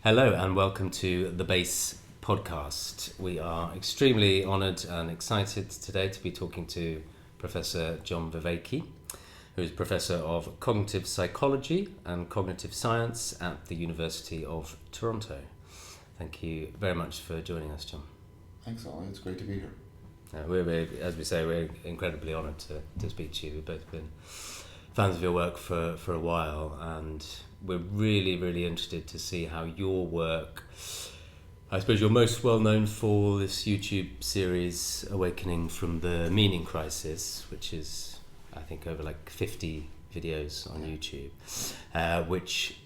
Hello and welcome to the Base podcast. We are extremely honoured and excited today to be talking to Professor John Vervaeke, who is Professor of Cognitive Psychology and Cognitive Science at the University of Toronto. Thank you very much for joining us, John. Thanks, Ollie. It's great to be here. As we say, we're incredibly honoured to speak to you. We've both been fans of your work for a while, and we're really interested to see how your work, I suppose you're most well known for this YouTube series Awakening from the Meaning Crisis, which is I think over like 50 videos on YouTube, which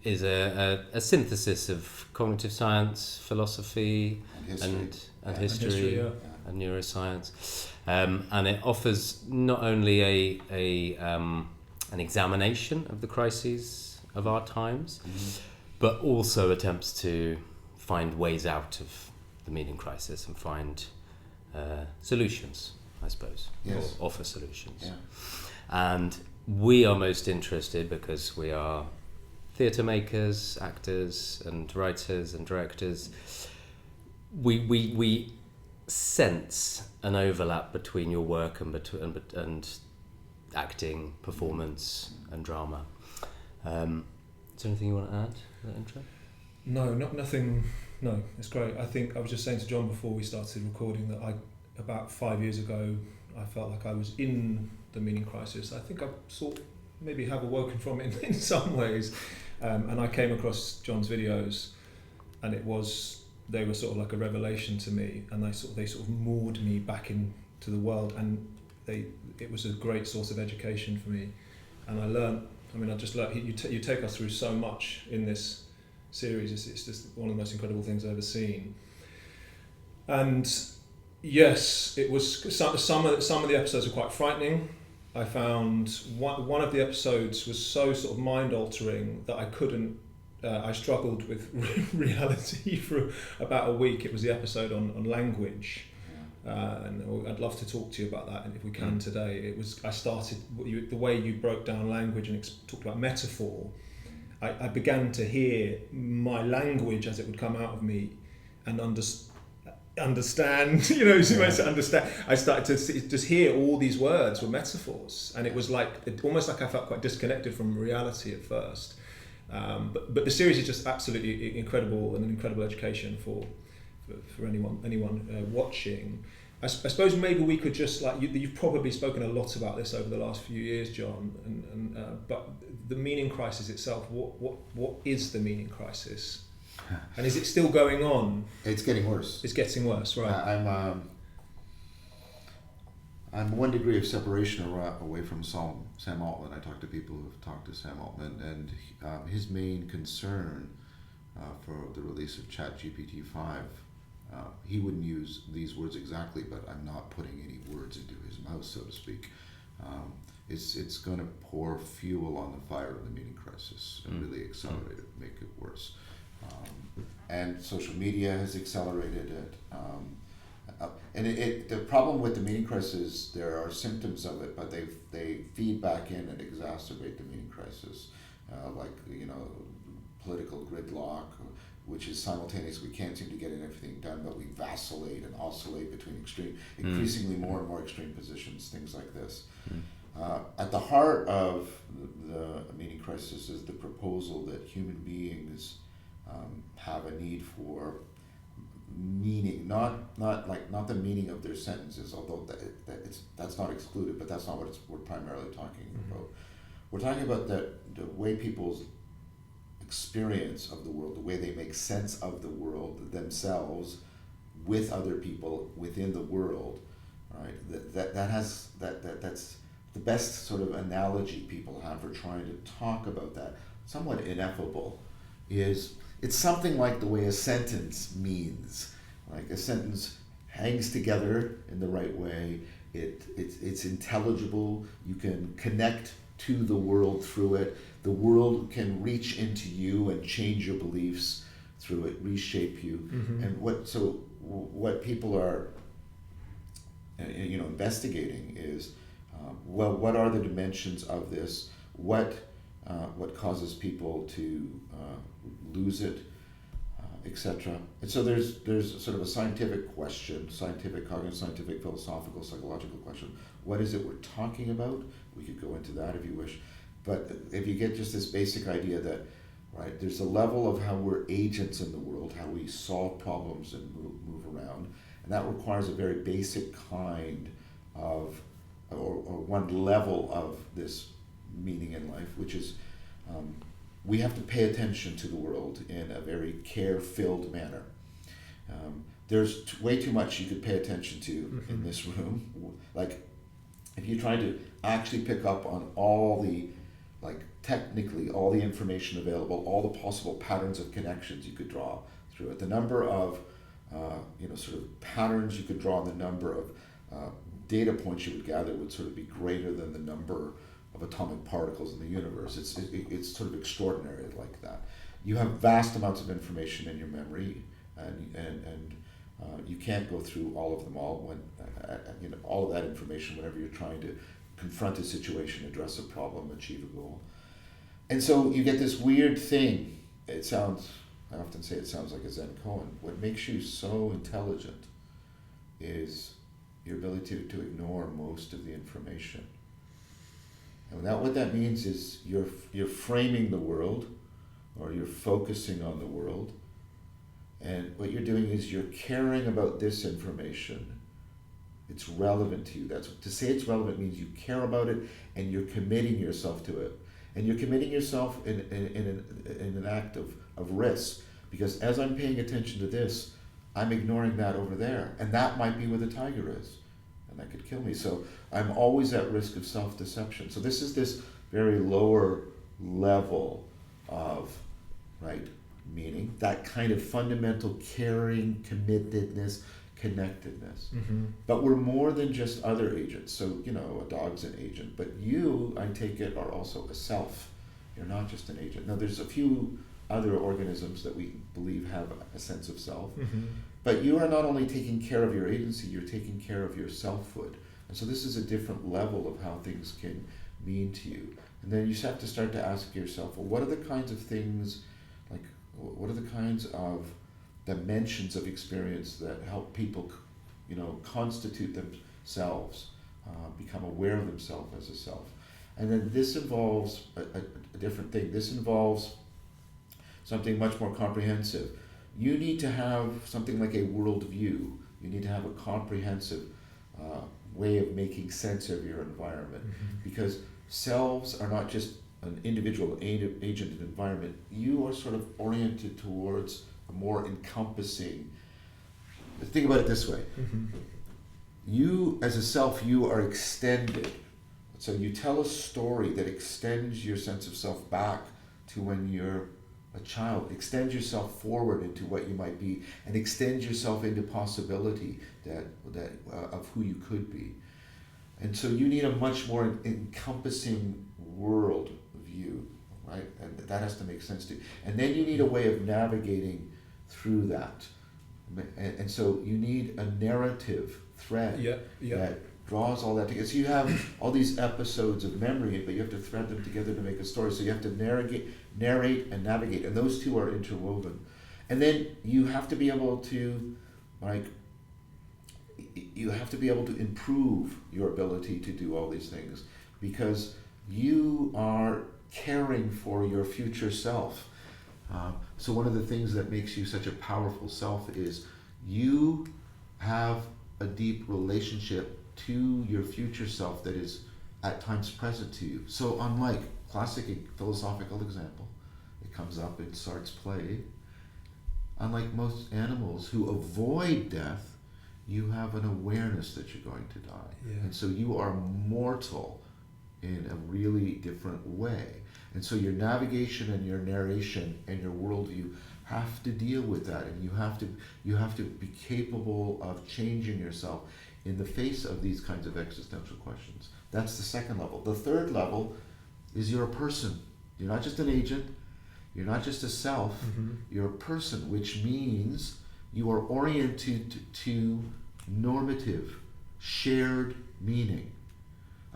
is a synthesis of cognitive science, philosophy and history and neuroscience, and it offers not only an examination of the crises of our times, but also attempts to find ways out of the meaning crisis and find solutions, I suppose, yes. Or offer solutions. Yeah. And we are most interested because we are theatre makers, actors and writers and directors. We sense an overlap between your work and acting, performance and drama. Is there anything you want to add to that intro? No, nothing. No, it's great. I think I was just saying to John before we started recording that about 5 years ago, I felt like I was in the meaning crisis. I think I maybe have awoken from it in some ways, and I came across John's videos, and they were sort of like a revelation to me, and they sort of moored me back into the world, and it was a great source of education for me, and I learned. I just learned. You take us through so much in this series. It's just one of the most incredible things I've ever seen. And yes, it was some of the episodes were quite frightening. I found one of the episodes was so sort of mind altering that I couldn't. I struggled with reality for about a week. It was the episode on language. And I'd love to talk to you about that, and if we can today. I started the way you broke down language and talked about metaphor. I began to hear my language as it would come out of me, and understand. Understand. I started to just hear all these words were metaphors, and it was almost like I felt quite disconnected from reality at first. But the series is just absolutely incredible, and an incredible education for anyone watching. I suppose maybe we could just you've probably spoken a lot about this over the last few years, John, but the meaning crisis itself. What is the meaning crisis, and is it still going on? It's getting worse. It's getting worse, right? I'm 1 degree of separation away from Sam Altman. I talk to people who've talked to Sam Altman, and his main concern for the release of ChatGPT 5. He wouldn't use these words exactly, but I'm not putting any words into his mouth, so to speak. It's going to pour fuel on the fire of the meaning crisis and really accelerate it, make it worse. And social media has accelerated it. And the problem with the meaning crisis, there are symptoms of it, but they feed back in and exacerbate the meaning crisis, political gridlock, which is simultaneous. We can't seem to get everything done, but we vacillate and oscillate between increasingly more and more extreme positions, things like this. At the heart of the meaning crisis is the proposal that human beings have a need for meaning, not the meaning of their sentences, although that's not excluded, but that's not what we're primarily talking about. We're talking about the way people's experience of the world, the way they make sense of the world themselves with other people within the world, right? That's the best sort of analogy people have for trying to talk about that. Somewhat ineffable is it's something like the way a sentence means. Like a sentence hangs together in the right way. It's intelligible. You can connect to the world through it. The world can reach into you and change your beliefs through it, reshape you. And what people are investigating is what are the dimensions of this? What causes people to lose it? etc. And so there's sort of a scientific question, scientific, cognitive, scientific, philosophical, psychological question. What is it we're talking about? We could go into that if you wish. But if you get just this basic idea that, right, there's a level of how we're agents in the world, how we solve problems and move around, and that requires a very basic kind of, or one level of this meaning in life, which is we have to pay attention to the world in a very care-filled manner. There's way too much you could pay attention to in this room. Like, if you try to actually pick up on all the, like, technically all the information available, all the possible patterns of connections you could draw through it, the number of sort of patterns you could draw, the number of data points you would gather would sort of be greater than the number of atomic particles in the universe. It's sort of extraordinary like that. You have vast amounts of information in your memory, and you can't go through all of them all when all of that information whenever you're trying to confront a situation, address a problem, achieve a goal. And so you get this weird thing. I often say it sounds like a Zen koan. What makes you so intelligent is your ability to ignore most of the information. And what that means is you're framing the world, or you're focusing on the world, and what you're doing is you're caring about this information. It's relevant to you. To say it's relevant means you care about it, and you're committing yourself to it. And you're committing yourself in an act of risk, because as I'm paying attention to this, I'm ignoring that over there, and that might be where the tiger is, and that could kill me. So I'm always at risk of self-deception. So this is this very lower level of, right, meaning, that kind of fundamental caring, committedness, connectedness. But we're more than just other agents. So, a dog's an agent, but you, I take it, are also a self. You're not just an agent. Now, there's a few other organisms that we believe have a sense of self, but you are not only taking care of your agency, you're taking care of your selfhood. And so this is a different level of how things can mean to you. And then you have to start to ask yourself, well, what are the kinds of things, like, what are the kinds of dimensions of experience that help people, constitute themselves, become aware of themselves as a self? And then this involves a different thing. This involves something much more comprehensive. You need to have something like a worldview. You need to have a comprehensive way of making sense of your environment, because selves are not just an individual agent in environment. You are sort of oriented towards a more encompassing. Think about it this way. You, as a self, you are extended. So you tell a story that extends your sense of self back to when you're a child. Extend yourself forward into what you might be, and extend yourself into possibility that of who you could be. And so you need a much more encompassing world view, right? And that has to make sense to you. And then you need a way of navigating through that. And so you need a narrative thread that draws all that together. So you have all these episodes of memory, but you have to thread them together to make a story. So you have to narrate and navigate, and those two are interwoven. And then you have to be able to, improve your ability to do all these things, because you are caring for your future self. So one of the things that makes you such a powerful self is you have a deep relationship to your future self that is at times present to you. So unlike classic philosophical example, it comes up in Sartre's play, unlike most animals who avoid death, you have an awareness that you're going to die. And so you are mortal in a really different way. And so your navigation and your narration and your worldview have to deal with that, and you have to be capable of changing yourself in the face of these kinds of existential questions. That's the second level. The third level is you're a person. You're not just an agent. You're not just a self. You're a person, which means you are oriented to normative, shared meaning.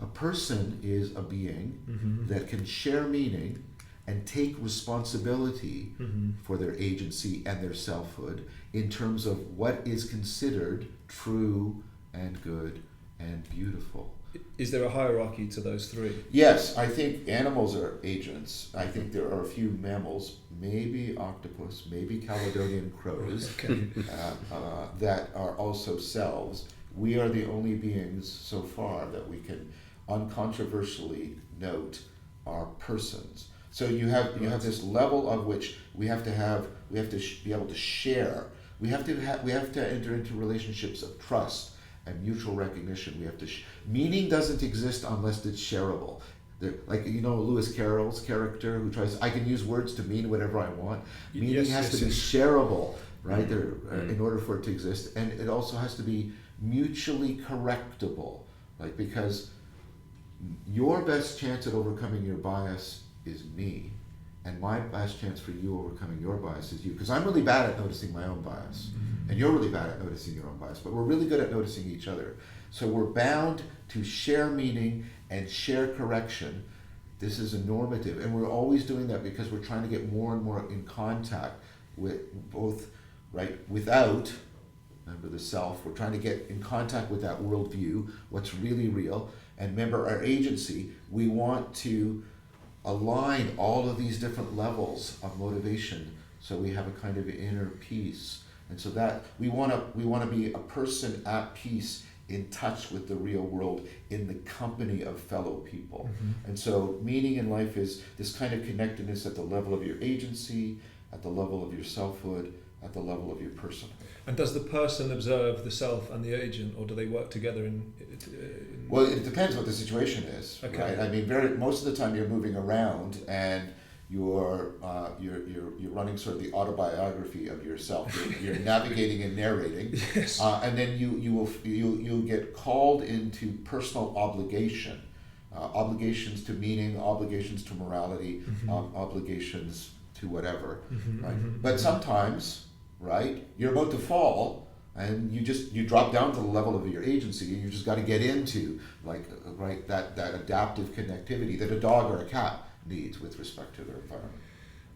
A person is a being that can share meaning and take responsibility for their agency and their selfhood in terms of what is considered true and good and beautiful. Is there a hierarchy to those three? Yes, I think animals are agents. I think there are a few mammals, maybe octopus, maybe Caledonian crows, that are also selves. We are the only beings so far that we can uncontroversially note are persons. So you have this level of which we have to be able to share. We have to enter into relationships of trust and mutual recognition. We have to. Meaning doesn't exist unless it's shareable. Like Lewis Carroll's character who tries. I can use words to mean whatever I want. Meaning has to be shareable, right? In order for it to exist, and it also has to be mutually correctable, like because your best chance at overcoming your bias is me, and my best chance for you overcoming your bias is you, because I'm really bad at noticing my own bias, and you're really bad at noticing your own bias, but we're really good at noticing each other. So we're bound to share meaning and share correction. This is a normative, and we're always doing that because we're trying to get more and more in contact with both, right, without, remember the self, we're trying to get in contact with that worldview, what's really real, and remember our agency. We want to align all of these different levels of motivation so we have a kind of inner peace. And so that we want to be a person at peace, in touch with the real world, in the company of fellow people. And so meaning in life is this kind of connectedness at the level of your agency, at the level of your selfhood, at the level of your person. And does the person observe the self and the agent, or do they work together in Well, it depends what the situation is, okay. right? I mean, most of the time you're moving around and you're running sort of the autobiography of yourself. You're navigating and narrating, yes. And then you'll get called into personal obligation, obligations to meaning, obligations to morality, obligations to whatever, right? But sometimes, right, you're about to fall. And you drop down to the level of your agency, and you just got to get into that adaptive connectivity that a dog or a cat needs with respect to their environment.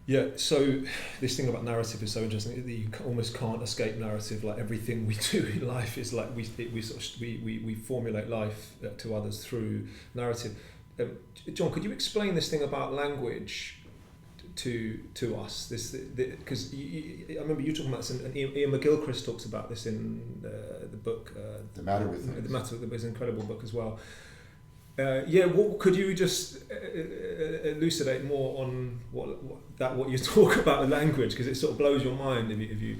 Yeah. So this thing about narrative is so interesting. You almost can't escape narrative. Like everything we do in life is like we formulate life to others through narrative. John, could you explain this thing about language to us? This because I remember you talking about this, and Ian McGilchrist talks about this in the book. The Matter with Things. The Matter with Things, an incredible book as well. Could you just elucidate more on what you talk about with language, because it sort of blows your mind if you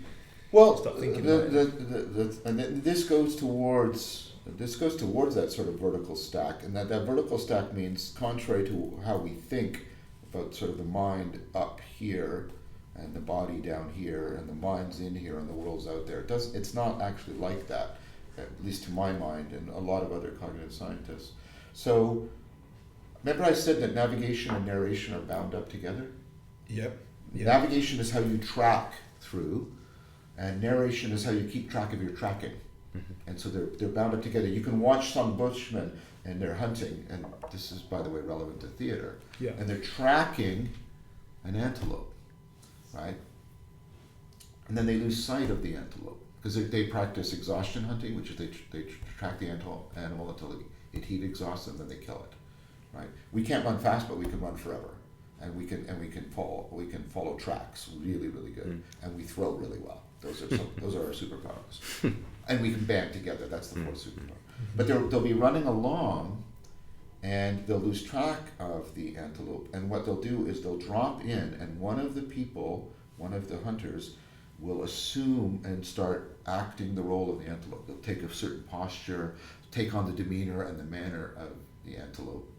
start thinking about it. And this goes towards that sort of vertical stack, and that vertical stack means, contrary to how we think about sort of the mind up here and the body down here and the mind's in here and the world's out there. It's not actually like that, at least to my mind and a lot of other cognitive scientists. So, remember I said that navigation and narration are bound up together? Yep. Navigation is how you track through, and narration is how you keep track of your tracking. And so they're bound up together. You can watch some bushmen and they're hunting, and this is, by the way, relevant to theater, and they're tracking an antelope, right? And then they lose sight of the antelope, because they practice exhaustion hunting, which is they track the animal until it heat exhausts them, then they kill it, right? We can't run fast, but we can run forever, and we can follow tracks really, really good, and we throw really well. Those are our superpowers, and we can band together. That's the fourth superpower. But they'll be running along, and they'll lose track of the antelope. And what they'll do is they'll drop in, and one of the hunters, will assume and start acting the role of the antelope. They'll take a certain posture, take on the demeanor and the manner of the antelope,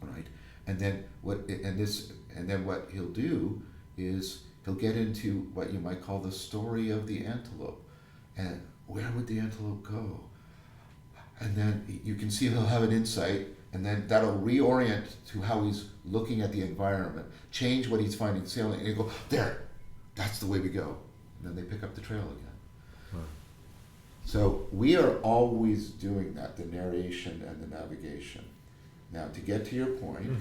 right? And then what he'll do is he'll get into what you might call the story of the antelope. And where would the antelope go? And then you can see he'll have an insight, and then that'll reorient to how he's looking at the environment, change what he's finding salient, and he'll go, there, that's the way we go. And then they pick up the trail again. Right. So we are always doing that, the narration and the navigation. Now, to get to your point,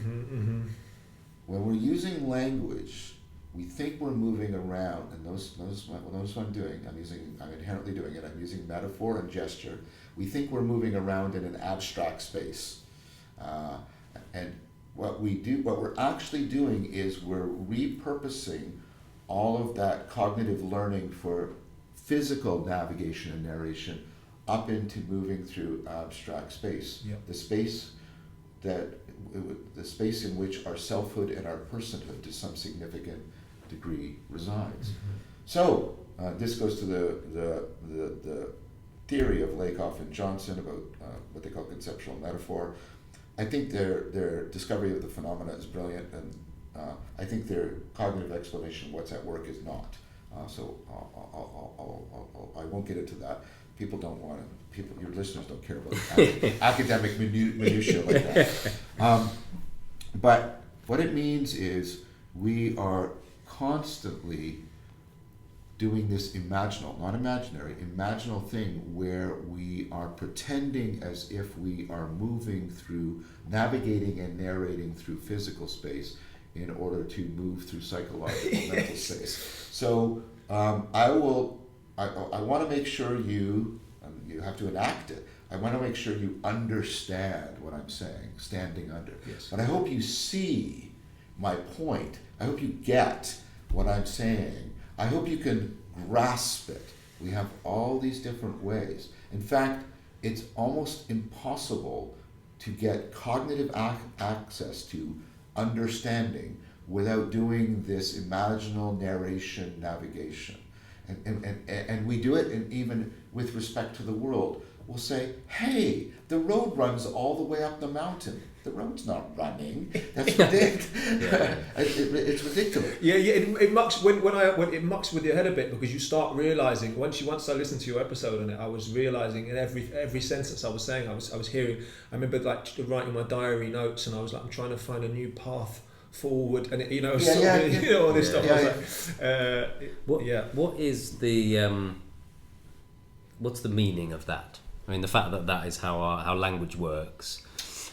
when we're using language, we think we're moving around, and notice what I'm doing. I'm inherently doing it. I'm using metaphor and gesture. We think we're moving around in an abstract space, and what we're actually doing is we're repurposing all of that cognitive learning for physical navigation and narration up into moving through abstract space. Yep. The space in which our selfhood and our personhood to some significant degree resides. Mm-hmm. So this goes to the theory of Lakoff and Johnson about what they call conceptual metaphor. I think their discovery of the phenomena is brilliant, and I think their cognitive explanation of what's at work is not. So I won't get into that. People don't want to. Your listeners don't care about academic minutiae like that. But what it means is we are constantly doing this imaginal, not imaginary, imaginal thing where we are pretending as if we are moving through, navigating and narrating through physical space in order to move through psychological mental space. So I want to make sure you have to enact it. I want to make sure you understand what I'm saying, standing under. Yes. But I hope you see my point. I hope you get what I'm saying. I hope you can grasp it. We have all these different ways. In fact, it's almost impossible to get cognitive access to understanding without doing this imaginal narration navigation. And we do it even with respect to the world. We'll say, hey, the road runs all the way up the mountain. The road's not running. That's ridiculous. It's ridiculous. Yeah. It mucks when it mucks with your head a bit, because you start realizing once I listened to your episode on it, I was realizing in every sentence I was saying, I was hearing. I remember like writing my diary notes, and I was like, I'm trying to find a new path forward, and all this stuff. What is the what's the meaning of that? I mean, the fact that is how language works.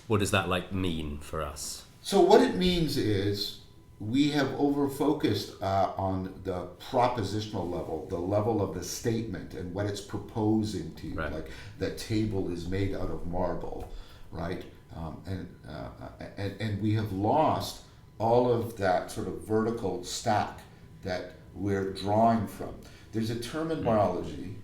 What does that mean for us? So what it means is we have over-focused on the propositional level, the level of the statement and what it's proposing to you. Right. Like the table is made out of marble, right? And we have lost all of that sort of vertical stack that we're drawing from. There's a term in biology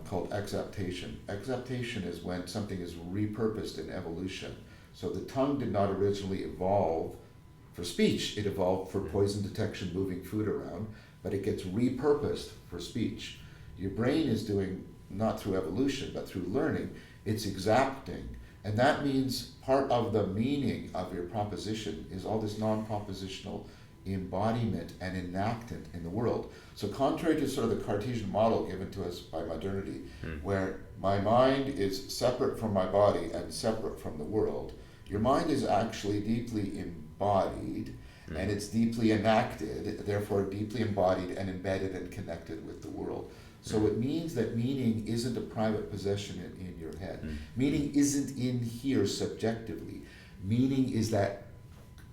called exaptation. Exaptation is when something is repurposed in evolution. So the tongue did not originally evolve for speech. It evolved for poison detection, moving food around, but it gets repurposed for speech. Your brain is doing, not through evolution, but through learning, it's exapting. And that means part of the meaning of your proposition is all this non-propositional embodiment and enactment in the world. So contrary to sort of the Cartesian model given to us by modernity, where my mind is separate from my body and separate from the world, your mind is actually deeply embodied, and it's deeply enacted, therefore deeply embodied and embedded and connected with the world. So it means that meaning isn't a private possession in your head. Meaning isn't in here subjectively. Meaning is that,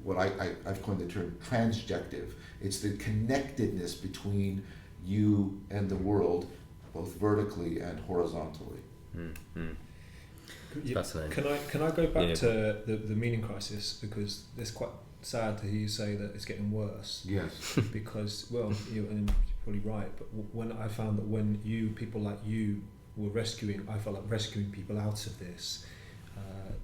what I've coined the term transjective. It's the connectedness between you and the world, both vertically and horizontally. Fascinating. Can I go back to the meaning crisis, because it's quite sad to hear you say that it's getting worse. Yes. Because you're probably right, but when I found that when people like you were rescuing, I felt like rescuing people out of this.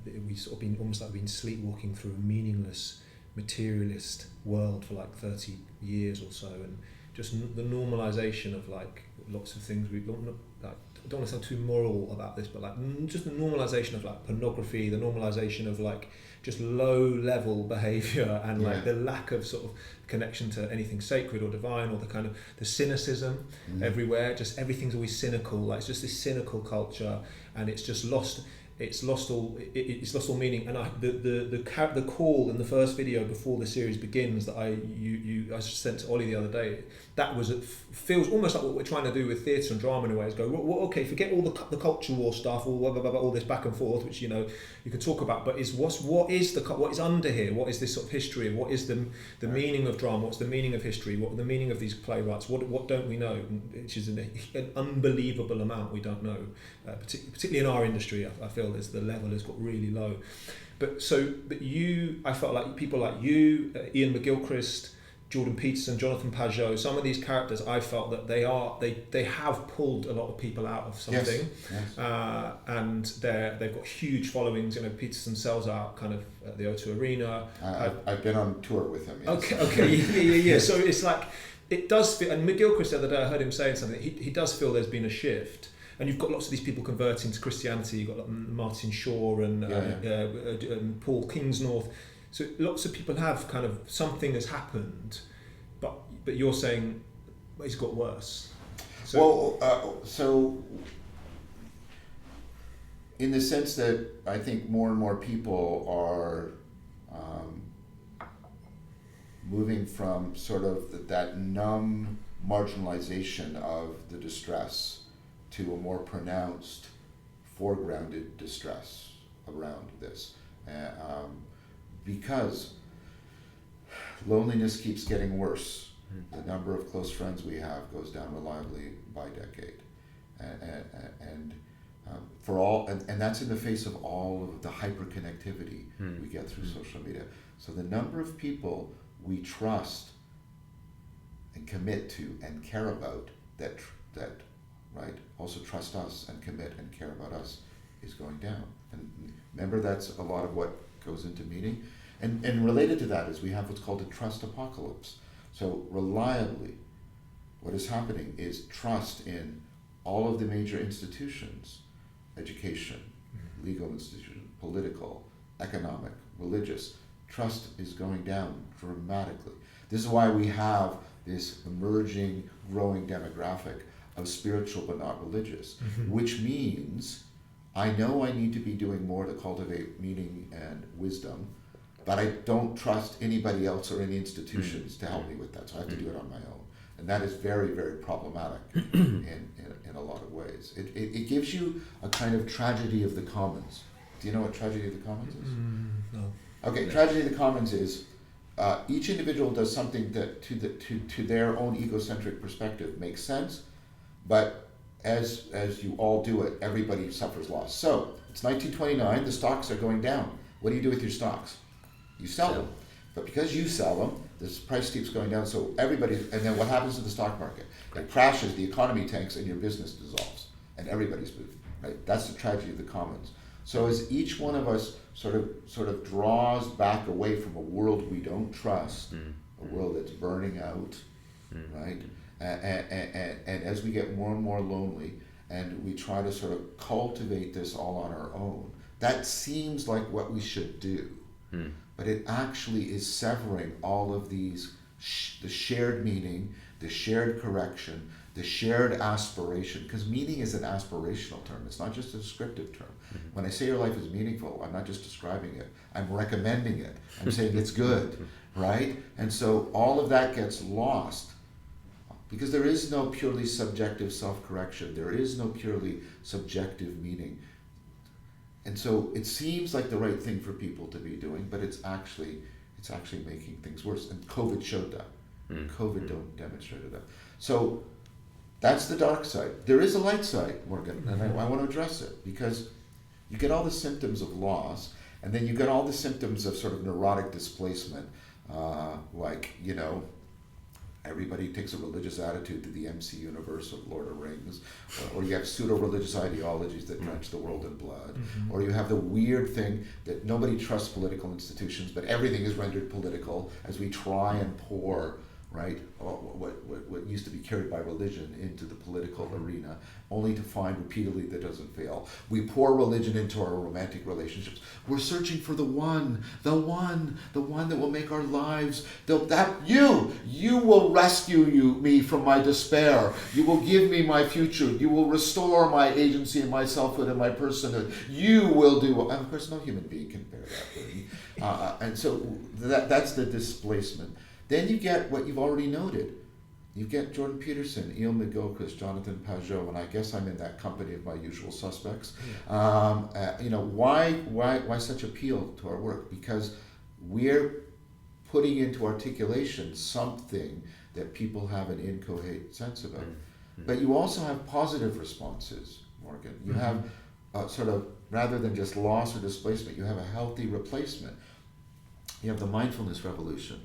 We sort of been sleepwalking through a meaningless, materialist world for like 30 years or so, and just the normalization of like lots of things. I don't want to sound too moral about this, but like just the normalization of like pornography, the normalization of like just low level behavior, and like the lack of sort of connection to anything sacred or divine, or the kind of the cynicism everywhere. Just everything's always cynical. Like it's just this cynical culture, and it's just lost. it's lost all meaning. And the call in the first video before the series begins that I sent to Ollie the other day, that feels almost like what we're trying to do with theatre and drama in a way, is go, well, okay, forget all the culture war stuff, all this back and forth, which you can talk about, but what is under here? What is this sort of history? What is the meaning of drama? What's the meaning of history? What are the meaning of these playwrights? What don't we know? Which is an unbelievable amount we don't know, particularly in our industry. I feel the level has got really low. But I felt like people like you, Ian McGilchrist, Jordan Peterson, Jonathan Pajot, some of these characters, I felt that they have pulled a lot of people out of something. Yes. And they've got huge followings. Peterson sells out kind of at the O2 Arena. I've been on tour with him. Yes. Okay, yeah. So it's like, it does feel, and McGilchrist the other day, I heard him saying something, he does feel there's been a shift. And you've got lots of these people converting to Christianity. You've got like Martin Shaw and Paul Kingsnorth. So lots of people have kind of, something has happened, but you're saying it's got worse. So in the sense that I think more and more people are moving from sort of that numb marginalization of the distress to a more pronounced, foregrounded distress around this. Because loneliness keeps getting worse. The number of close friends we have goes down reliably by decade. And that's in the face of all of the hyperconnectivity we get through social media. So the number of people we trust and commit to and care about that also trust us and commit and care about us is going down. And remember, that's a lot of what goes into meaning. And related to that is we have what's called a trust apocalypse. So reliably, what is happening is trust in all of the major institutions, education, legal institutions, political, economic, religious, trust is going down dramatically. This is why we have this emerging, growing demographic of spiritual but not religious, which means I know I need to be doing more to cultivate meaning and wisdom, but I don't trust anybody else or any institutions to help me with that, so I have to do it on my own. And that is very, very problematic in a lot of ways. It gives you a kind of tragedy of the commons. Do you know what tragedy of the commons is? No. Okay, tragedy of the commons is each individual does something that to their own egocentric perspective makes sense, but as you all do it, everybody suffers loss. So it's 1929, the stocks are going down. What do you do with your stocks? You sell them. But because you sell them, this price keeps going down, so everybody, and then what happens to the stock market? It crashes, the economy tanks, and your business dissolves, and everybody's moving, right? That's the tragedy of the commons. So as each one of us sort of draws back away from a world we don't trust, a world that's burning out, right? And as we get more and more lonely, and we try to sort of cultivate this all on our own, that seems like what we should do. But it actually is severing all of these, the shared meaning, the shared correction, the shared aspiration, because meaning is an aspirational term. It's not just a descriptive term. When I say your life is meaningful, I'm not just describing it. I'm recommending it. I'm saying it's good, right? And so all of that gets lost because there is no purely subjective self-correction. There is no purely subjective meaning. And so it seems like the right thing for people to be doing, but it's actually making things worse. And COVID showed that. COVID demonstrated that. So that's the dark side. There is a light side, Morgan, and I want to address it, because you get all the symptoms of loss, and then you get all the symptoms of sort of neurotic displacement, like, everybody takes a religious attitude to the MC universe of Lord of Rings, or you have pseudo-religious ideologies that drench the world in blood, or you have the weird thing that nobody trusts political institutions, but everything is rendered political as we try and pour right? What used to be carried by religion into the political arena, only to find repeatedly that doesn't fail. We pour religion into our romantic relationships. We're searching for the one that will make our lives. You will rescue me from my despair. You will give me my future. You will restore my agency and my selfhood and my personhood. You will do. And of course, no human being can bear that burden. And so that's the displacement. Then you get what you've already noted. You get Jordan Peterson, Ian McGilchrist, Jonathan Pajot, and I guess I'm in that company of my usual suspects. Why such appeal to our work? Because we're putting into articulation something that people have an inchoate sense about. Mm-hmm. But you also have positive responses, Morgan. You have sort of, rather than just loss or displacement, you have a healthy replacement. You have the mindfulness revolution.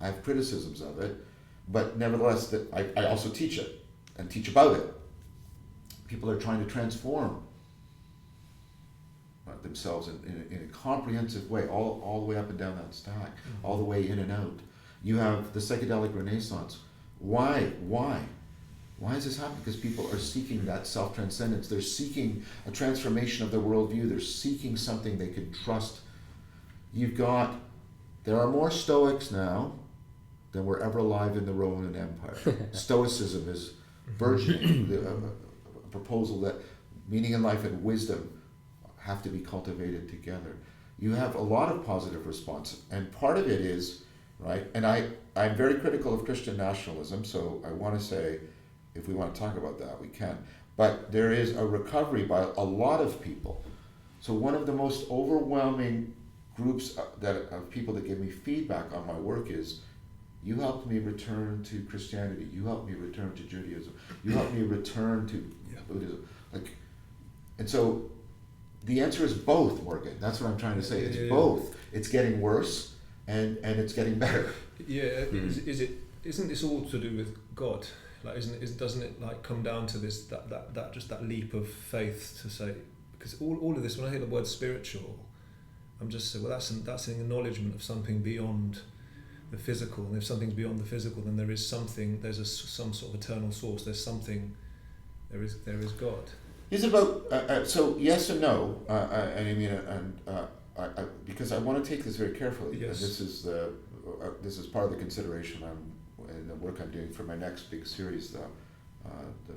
I have criticisms of it, but nevertheless, that I also teach it and teach about it. People are trying to transform themselves in a comprehensive way, all the way up and down that stack, all the way in and out. You have the psychedelic renaissance. Why is this happening? Because people are seeking that self-transcendence. They're seeking a transformation of their worldview. They're seeking something they can trust. There are more Stoics now than were ever alive in the Roman Empire. Stoicism is burgeoning. A proposal that meaning in life and wisdom have to be cultivated together. You have a lot of positive response, and part of it is, right, and I'm very critical of Christian nationalism, so I want to say, if we want to talk about that, we can. But there is a recovery by a lot of people. So one of the most overwhelming groups of people that give me feedback on my work is, you helped me return to Christianity. You helped me return to Judaism. You helped me return to Buddhism. And so the answer is both, Morgan. That's what I'm trying to say. It's both. It's getting worse and it's getting better. Yeah. Isn't this all to do with God? Like, doesn't it like come down to this that just that leap of faith to say, because all of this, when I hear the word spiritual, I'm just saying, well, that's an acknowledgement of something beyond the physical, and if something's beyond the physical, then there is something. There's some sort of eternal source. There's something. There is God. It's about so yes and no. Because I want to take this very carefully. Yes. And this is part of the consideration in the work I'm doing for my next big series, the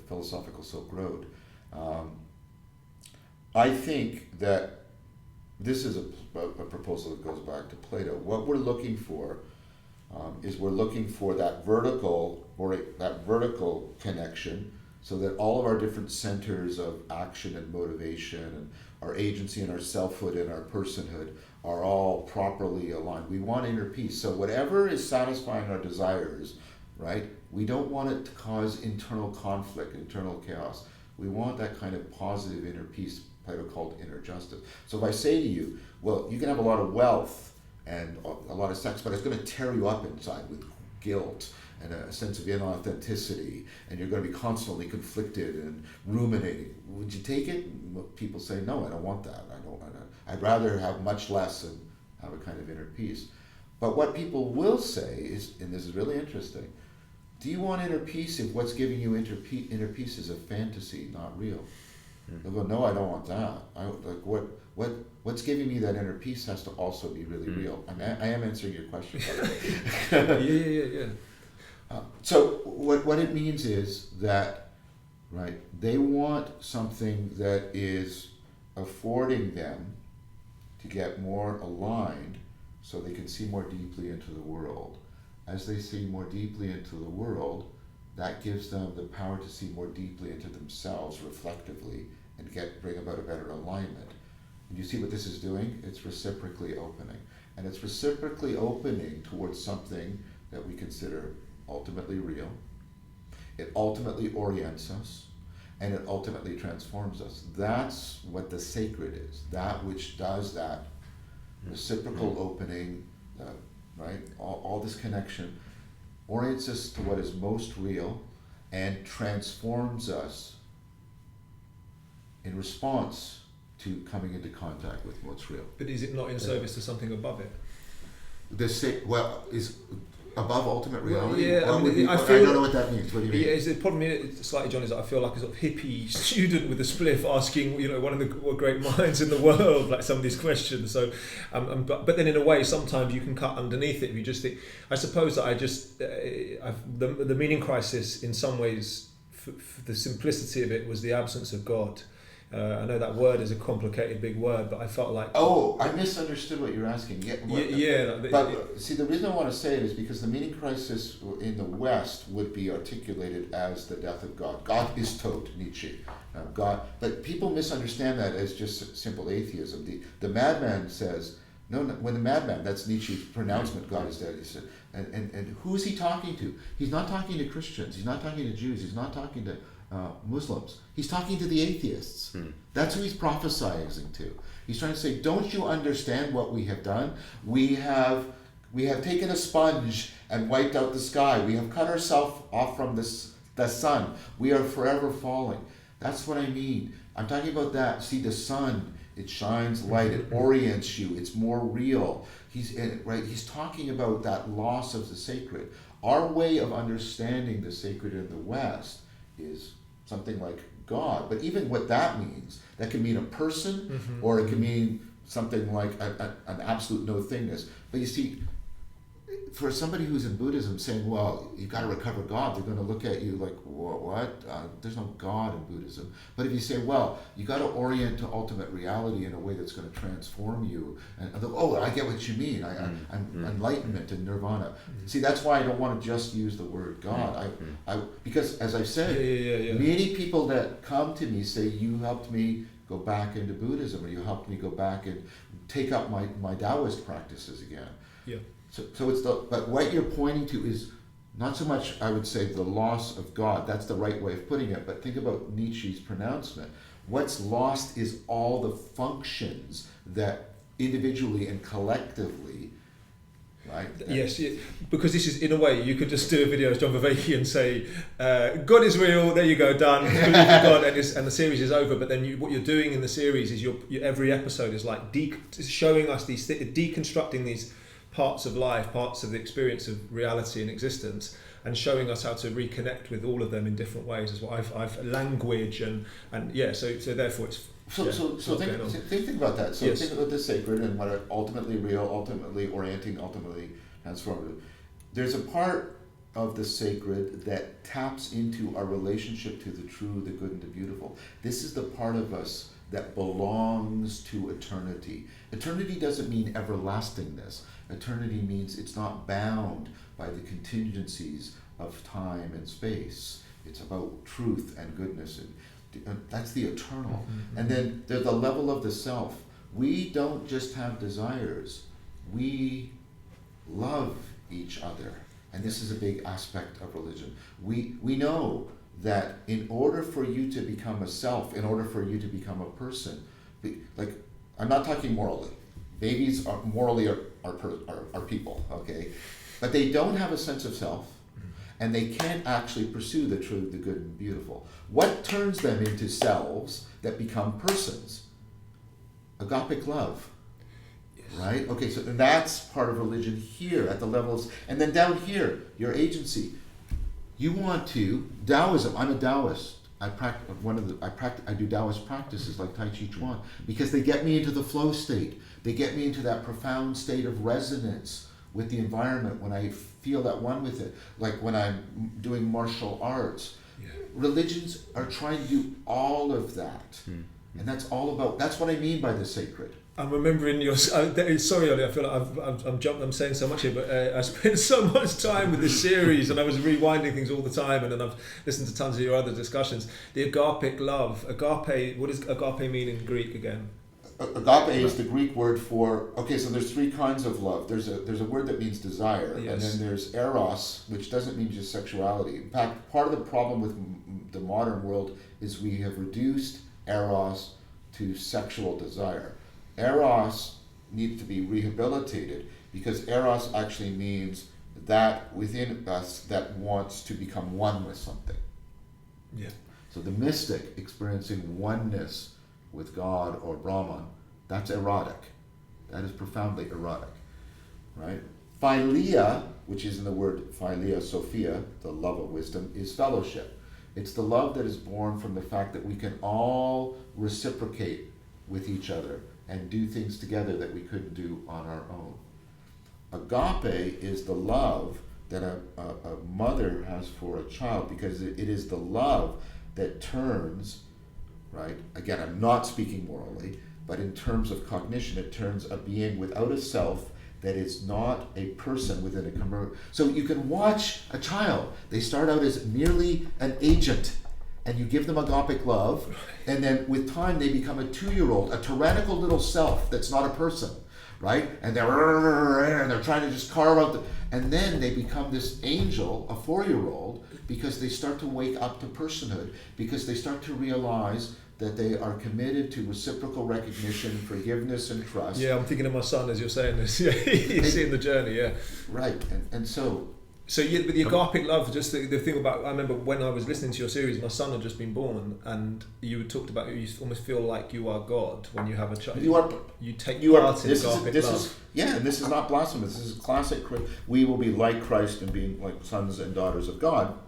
Philosophical Silk Road. I think that this is a proposal that goes back to Plato. What we're looking for is we're looking for that vertical connection, so that all of our different centers of action and motivation and our agency and our selfhood and our personhood are all properly aligned. We want inner peace. So whatever is satisfying our desires, right, we don't want it to cause internal conflict, internal chaos. We want that kind of positive inner peace, Plato called inner justice. So if I say to you, well, you can have a lot of wealth and a lot of sex, but it's going to tear you up inside with guilt and a sense of inauthenticity, and you're going to be constantly conflicted and ruminating. Would you take it? People say, no, I don't want that. I'd rather have much less and have a kind of inner peace. But what people will say is, and this is really interesting, do you want inner peace if what's giving you inner peace is a fantasy, not real? They'll go, no, I don't want that. What's giving me that inner peace has to also be really real. I am answering your question. Yeah. So what it means is that, right, they want something that is affording them to get more aligned so they can see more deeply into the world. As they see more deeply into the world, that gives them the power to see more deeply into themselves reflectively and bring about a better alignment. And you see what this is doing? It's reciprocally opening. And it's reciprocally opening towards something that we consider ultimately real. It ultimately orients us, and it ultimately transforms us. That's what the sacred is, that which does that reciprocal opening, right? All this connection orients us to what is most real and transforms us in response to coming into contact with what's real. But is it not in service to something above it? above ultimate reality? Yeah, What would be, I I feel don't know what that means. What do you mean? Yeah, the problem slightly, John, is that I feel like a sort of hippie student with a spliff asking, one of the great minds in the world, like some of these questions. So, but then in a way, sometimes you can cut underneath it if you just think. I suppose that the meaning crisis, in some ways, the simplicity of it was the absence of God. I know that word is a complicated, big word, but I felt like... Oh, I misunderstood what you're asking. But see, the reason I want to say it is because the meaning crisis in the West would be articulated as the death of God. God is tot, Nietzsche. God, but people misunderstand that as just simple atheism. The madman says, no, when the madman, that's Nietzsche's pronouncement, God is dead, he said, and who is he talking to? He's not talking to Christians, he's not talking to Jews, he's not talking to Muslims. He's talking to the atheists. That's who he's prophesying to. He's trying to say, don't you understand what we have done? We have taken a sponge and wiped out the sky. We have cut ourselves off from the sun. We are forever falling. That's what I mean. I'm talking about that. See, the sun, it shines light, it orients you, it's more real. He's talking about that loss of the sacred. Our way of understanding the sacred in the West is something like God. But even what that means, that can mean a person, or it can mean something like an absolute no-thingness. But you see, for somebody who's in Buddhism saying, well, you've got to recover God, they're going to look at you like, what? There's no God in Buddhism. But if you say, well, you got to orient to ultimate reality in a way that's going to transform you, and I get what you mean, enlightenment and nirvana. See, that's why I don't want to just use the word God. Because, as I've said, many people that come to me say, you helped me go back into Buddhism, or you helped me go back and take up my Taoist practices again. Yeah. So it's but what you're pointing to is not so much, I would say, the loss of God. That's the right way of putting it. But think about Nietzsche's pronouncement. What's lost is all the functions that individually and collectively, right? Yes, because this is, in a way, you could just do a video as John Vervaeke and say, God is real, there you go, done, believe in God, and the series is over. But then what you're doing in the series is every episode is like showing us deconstructing these parts of life, parts of the experience of reality and existence, and showing us how to reconnect with all of them in different ways is what I've language and so therefore it's think about that. So yes. Think about the sacred and what are ultimately real, ultimately orienting, ultimately transformative. There's a part of the sacred that taps into our relationship to the true, the good, and the beautiful. This is the part of us that belongs to eternity. Eternity doesn't mean everlastingness. Eternity means it's not bound by the contingencies of time and space. It's about truth and goodness, and that's the eternal. And then there's the level of the self. We don't just have desires, we love each other. And this is a big aspect of religion. We know that in order for you to become a self, in order for you to become a person, like, I'm not talking morally. Babies are morally are people, okay? But they don't have a sense of self, and they can't actually pursue the true, the good, and beautiful. What turns them into selves that become persons? Agapic love. Yes. Right? Okay, so that's part of religion here at the levels, and then down here, your agency. You want to, Taoism, I'm a Taoist. I do Taoist practices like Tai Chi Chuan because they get me into the flow state. They get me into that profound state of resonance with the environment when I feel that one with it. Like when I'm doing martial arts. Yeah. Religions are trying to do all of that. And that's what I mean by the sacred. I'm remembering your. Sorry, Ollie. I feel like I'm saying so much here, but I spent so much time with this series, and I was rewinding things all the time, and then I've listened to tons of your other discussions. The agapic love. Agape. What does agape mean in Greek again? Agape is the Greek word for. Okay, so there's three kinds of love. There's a word that means desire, yes. And then there's eros, which doesn't mean just sexuality. In fact, part of the problem with the modern world is we have reduced eros to sexual desire. Eros needs to be rehabilitated because eros actually means that within us that wants to become one with something. Yeah. So the mystic experiencing oneness with God or Brahman, that's erotic. That is profoundly erotic, right? Philia, which is in the word philia, Sophia, the love of wisdom, is fellowship. It's the love that is born from the fact that we can all reciprocate with each other and do things together that we couldn't do on our own. Agape is the love that a mother has for a child, because it is the love that turns, right? Again, I'm not speaking morally, but in terms of cognition, it turns a being without a self that is not a person within a commercial. So you can watch a child. They start out as merely an agent, and you give them agapic love, and then with time they become a 2-year-old, a tyrannical little self that's not a person, right? And they're trying to just carve out and then they become this angel, a 4-year-old, because they start to wake up to personhood, because they start to realize that they are committed to reciprocal recognition, forgiveness, and trust. Yeah, I'm thinking of my son as you're saying this. Yeah, he's seeing the journey, yeah. Right, and so... So yeah, with the agapic love, just the thing about, I remember when I was listening to your series, my son had just been born, and you talked about you almost feel like you are God when you have a child. You take part in agapic love. And this is not blasphemous. This is classic. We will be like Christ and being like sons and daughters of God,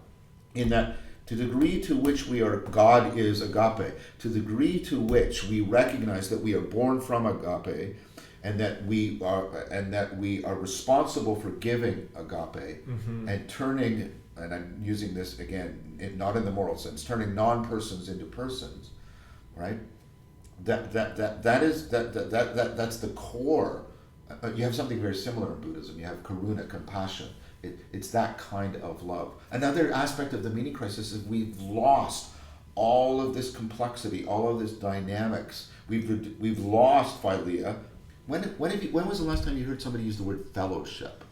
in that to the degree to which we are, God is agape, to the degree to which we recognize that we are born from agape, and that we are responsible for giving agape, and turning, and I'm using this again, not in the moral sense, turning non-persons into persons, right? That's the core. You have something very similar in Buddhism. You have karuna, compassion. It's that kind of love. Another aspect of the meaning crisis is we've lost all of this complexity, all of this dynamics. We've lost philia. When was the last time you heard somebody use the word fellowship?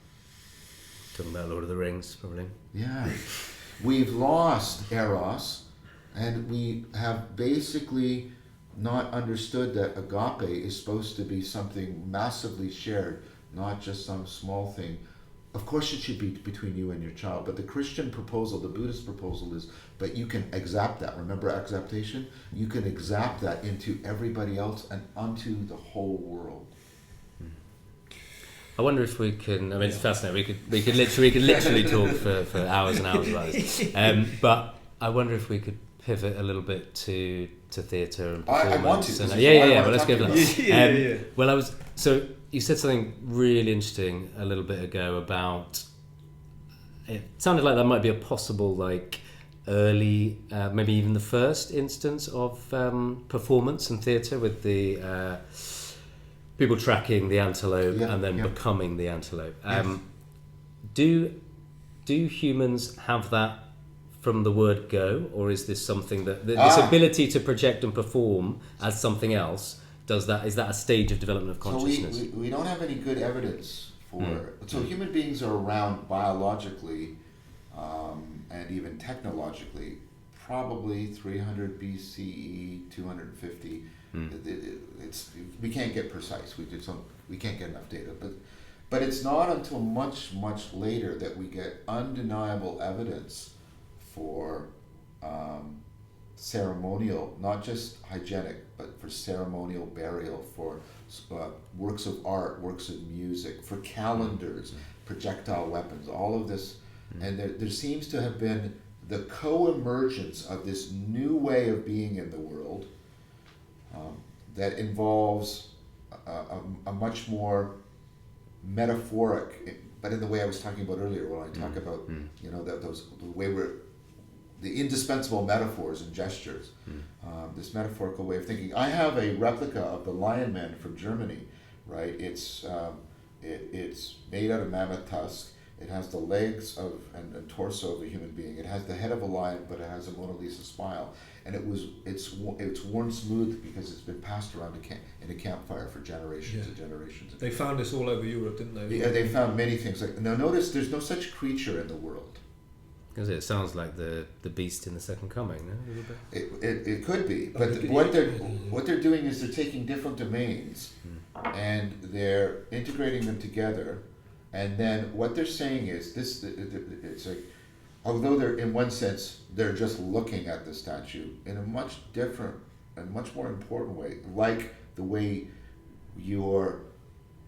Talking about Lord of the Rings, probably. Yeah. We've lost eros, and we have basically not understood that agape is supposed to be something massively shared, not just some small thing. Of course it should be between you and your child, but the Christian proposal, the Buddhist proposal is, but you can exapt that. Remember exaptation? You can exapt that into everybody else and onto the whole world. I wonder if we can. I mean, it's fascinating. We could literally talk for hours and hours about this. But I wonder if we could pivot a little bit to theatre and performance. I want to. Well, let's go for that. Yeah. Well, so you said something really interesting a little bit ago about. It sounded like that might be a possible, like, early, maybe even the first instance of performance and theatre, with the. People tracking the antelope and then becoming the antelope. Do humans have that from the word go, or is this something that this ability to project and perform as something else? Is that a stage of development of consciousness? So we don't have any good evidence for. So human beings are around biologically and even technologically, probably 300 BCE, 250. We can't get precise. We can't get enough data, but it's not until much later that we get undeniable evidence for ceremonial, not just hygienic, but for ceremonial burial, for works of art, works of music, for calendars, projectile weapons, all of this, and there seems to have been the co-emergence of this new way of being in the world. That involves a much more metaphoric, but in the way I was talking about earlier when I talk about the indispensable metaphors and gestures, this metaphorical way of thinking. I have a replica of the Lion Man from Germany, right? It's made out of mammoth tusk. It has the legs and torso of a human being. It has the head of a lion, but it has a Mona Lisa smile. And it's worn smooth because it's been passed around in a campfire for generations and generations. They found this all over Europe, didn't they? Yeah, they found many things. Now notice, there's no such creature in the world. Because it sounds like the beast in the Second Coming, no? It could be, but what they're doing is they're taking different domains and they're integrating them together. And then what they're saying is this: it's like, although they're in one sense they're just looking at the statue, in a much different and much more important way, like the way you're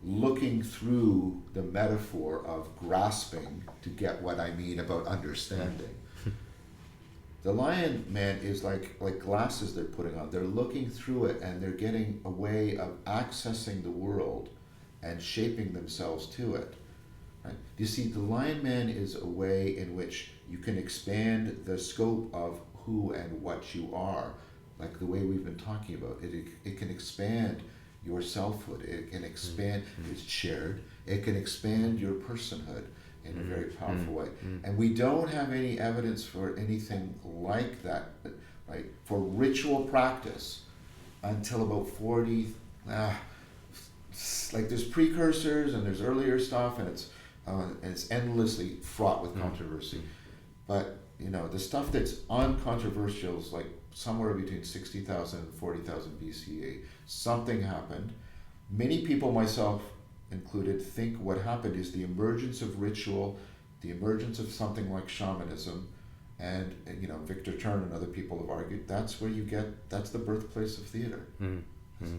looking through the metaphor of grasping to get what I mean about understanding. The lion man is like glasses they're putting on. They're looking through it and they're getting a way of accessing the world and shaping themselves to it. Right? You see, the lion man is a way in which you can expand the scope of who and what you are, like the way we've been talking about. It can expand your selfhood. It can expand, it's shared. It can expand your personhood in a very powerful way. And we don't have any evidence for anything like that, right? For ritual practice until about 40, like there's precursors and there's earlier stuff, and it's endlessly fraught with controversy. But the stuff that's uncontroversial is like somewhere between 60,000 and 40,000 BCE. Something happened. Many people, myself included, think what happened is the emergence of ritual, the emergence of something like shamanism, and Victor Turner and other people have argued that's the birthplace of theater.